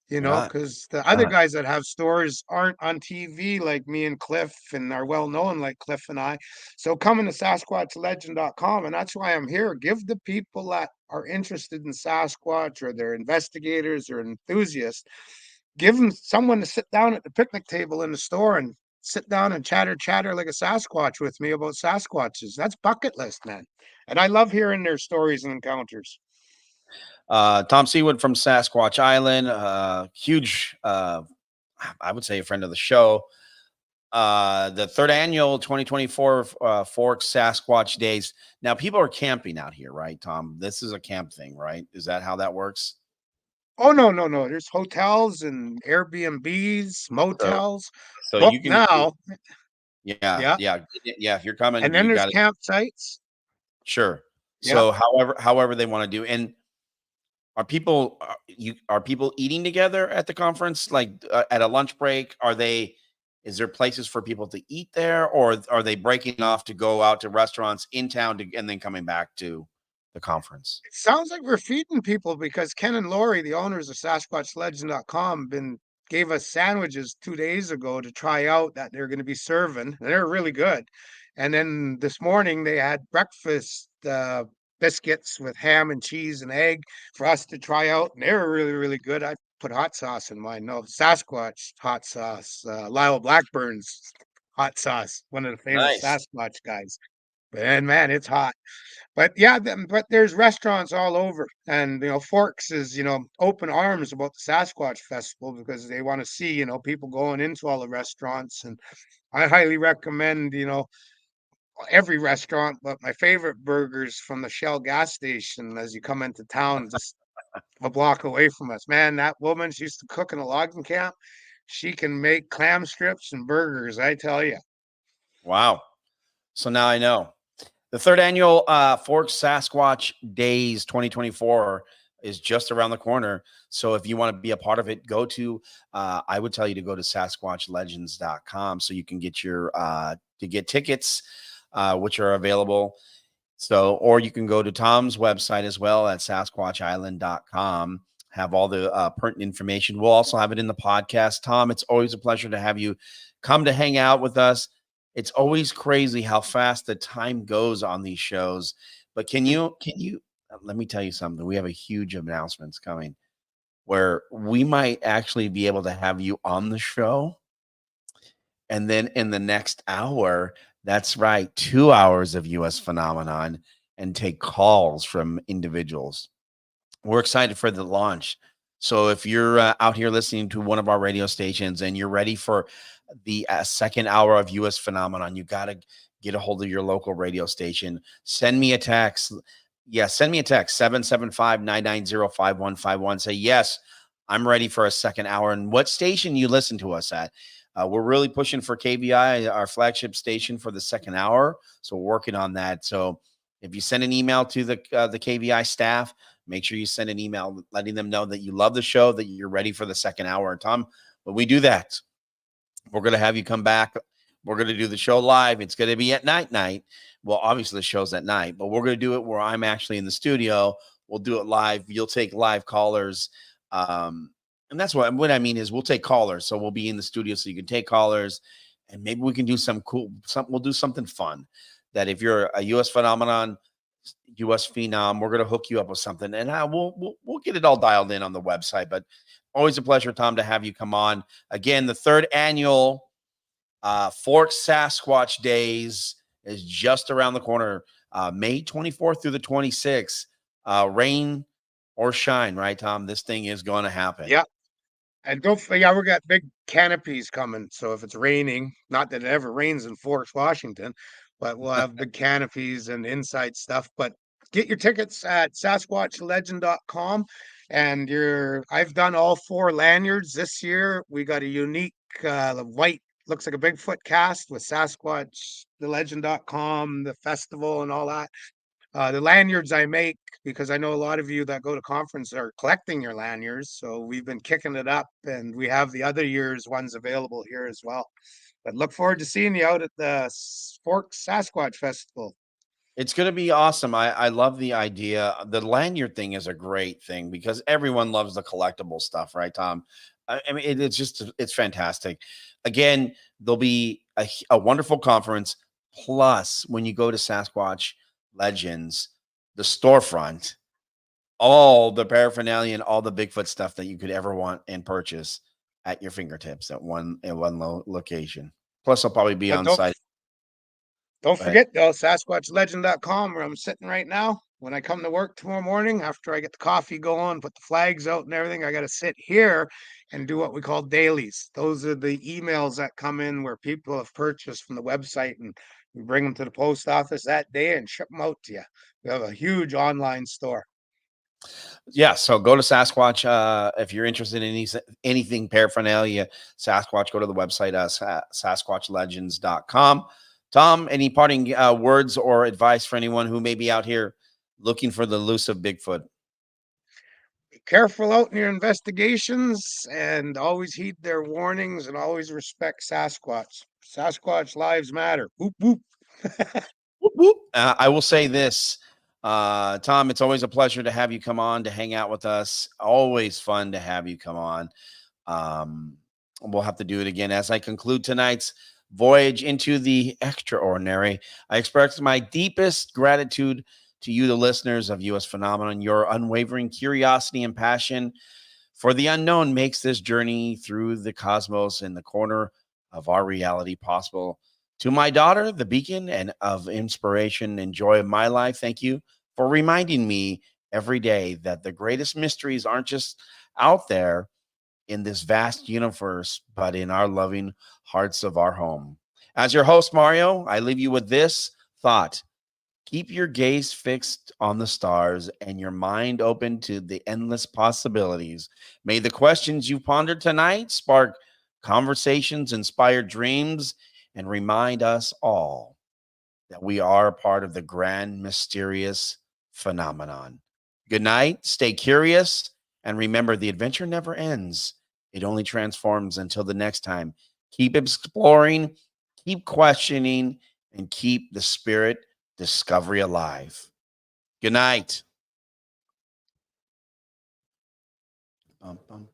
Yeah. Because the other Yeah. guys that have stores aren't on TV like me and Cliff and are well known like Cliff and I. So coming to SasquatchLegend.com, and that's why I'm here. Give the people that are interested in Sasquatch or they're investigators or enthusiasts, give them someone to sit down at the picnic table in the store and sit down and chatter like a Sasquatch with me about Sasquatches. That's bucket list, man. And I love hearing their stories and encounters. Tom Sewid from Sasquatch Island, huge, I would say a friend of the show. The third annual 2024 Forks Sasquatch Days. Now, people are camping out here, right, Tom? This is a camp thing, right? Is that how that works? Oh, no, no, no. There's hotels and Airbnbs, So, motels. so Book you can, now. yeah, Yeah. yeah, yeah. If you're coming, And then you there's got it. campsites. Sure. Yeah. So, however they want to do, and are people eating together at the conference, like at a lunch break? Is there places for people to eat there, or are they breaking off to go out to restaurants in town and then coming back to the conference? It sounds like we're feeding people because Ken and Lori, the owners of SasquatchLegend.com, gave us sandwiches 2 days ago to try out that they're going to be serving. And they're really good. And then this morning they had breakfast biscuits with ham and cheese and egg for us to try out. And they were really, really good. I put hot sauce in mine. No, Sasquatch hot sauce, Lyle Blackburn's hot sauce, one of the famous Nice. Sasquatch guys. And man, it's hot. But yeah, but there's restaurants all over, and Forks is open arms about the Sasquatch Festival because they want to see people going into all the restaurants, and I highly recommend every restaurant. But my favorite burgers from the Shell gas station as you come into town, just a block away from us. Man, that woman, she used to cook in a logging camp. She can make clam strips and burgers, I tell you. Wow. So now I know. The third annual Forks Sasquatch Days 2024 is just around the corner. So if you want to be a part of it, I would tell you to go to SasquatchLegends.com so you can get to get tickets, which are available. So, or you can go to Tom's website as well at SasquatchIsland.com. Have all the pertinent information. We'll also have it in the podcast. Tom, it's always a pleasure to have you come to hang out with us. It's always crazy how fast the time goes on these shows. But can you let me tell you something. We have a huge announcements coming where we might actually be able to have you on the show. And then in the next hour, that's right, 2 hours of US phenomenon and take calls from individuals. We're excited for the launch. So if you're out here listening to one of our radio stations and you're ready for the second hour of US Phenomenon, you got to get a hold of your local radio station. Send me a text. Yeah, send me a text 775-990-5151. Say, yes, I'm ready for a second hour. And what station you listen to us at? We're really pushing for KVI, our flagship station, for the second hour. So we're working on that. So if you send an email to the KVI staff, make sure you send an email letting them know that you love the show, that you're ready for the second hour. Tom, when we do that, we're going to have you come back. We're going to do the show live. It's going to be at night. Well, obviously the show's at night, but we're going to do it where I'm actually in the studio. We'll do it live. You'll take live callers. And that's what I mean is we'll take callers. So we'll be in the studio so you can take callers, and maybe we can do we'll do something fun that if you're a US phenomenon, US phenom, we're going to hook you up with something, and we'll get it all dialed in on the website. But always a pleasure, Tom, to have you come on again. The third annual Forks Sasquatch Days is just around the corner, May 24th through the 26th. Rain or shine, right, Tom? This thing is going to happen. Yeah. And don't forget, we got big canopies coming. So if it's raining, not that it ever rains in Forks, Washington, but we'll have big canopies and inside stuff. But get your tickets at sasquatchlegend.com. And I've done all 4 lanyards this year. We got a unique the white, looks like a Bigfoot cast with Sasquatch, the legend.com, the festival and all that. The lanyards I make, because I know a lot of you that go to conference are collecting your lanyards. So we've been kicking it up, and we have the other year's ones available here as well. But look forward to seeing you out at the Forks Sasquatch Festival. It's going to be awesome. I love the idea. The lanyard thing is a great thing because everyone loves the collectible stuff, right, Tom? I mean, it's fantastic. Again, there'll be a wonderful conference. Plus, when you go to Sasquatch Legends, the storefront, all the paraphernalia and all the Bigfoot stuff that you could ever want and purchase at your fingertips at one location. Plus, I'll probably be But on site. don't Go ahead. forget though, SasquatchLegend.com, where I'm sitting right now. When I come to work tomorrow morning, after I get the coffee going, put the flags out and everything, I got to sit here and do what we call dailies. Those are the emails that come in where people have purchased from the website, and we bring them to the post office that day and ship them out to you. We have a huge online store. Yeah, so go to Sasquatch if you're interested in anything paraphernalia. Sasquatch, go to the website sasquatchlegends.com. Tom, any parting words or advice for anyone who may be out here looking for the elusive Bigfoot? Be careful out in your investigations and always heed their warnings and always respect Sasquatch. Sasquatch lives matter. Whoop, whoop. Whoop, whoop. I will say this, Tom, it's always a pleasure to have you come on to hang out with us. Always fun to have you come on. We'll have to do it again. As I conclude tonight's voyage into the extraordinary, I express my deepest gratitude to you, the listeners of US Phenomenon. Your unwavering curiosity and passion for the unknown makes this journey through the cosmos in the corner of our reality possible. To my daughter, the beacon and of inspiration and joy of my life, thank you for reminding me every day that the greatest mysteries aren't just out there in this vast universe, but in our loving hearts of our home. As your host, Mario, I leave you with this thought. Keep your gaze fixed on the stars and your mind open to the endless possibilities. May the questions you pondered tonight spark conversations, inspire dreams, and remind us all that we are a part of the grand, mysterious phenomenon. Good night. Stay curious. And remember, the adventure never ends. It only transforms until the next time. Keep exploring, keep questioning, and keep the spirit discovery alive. Good night. Bum, bum.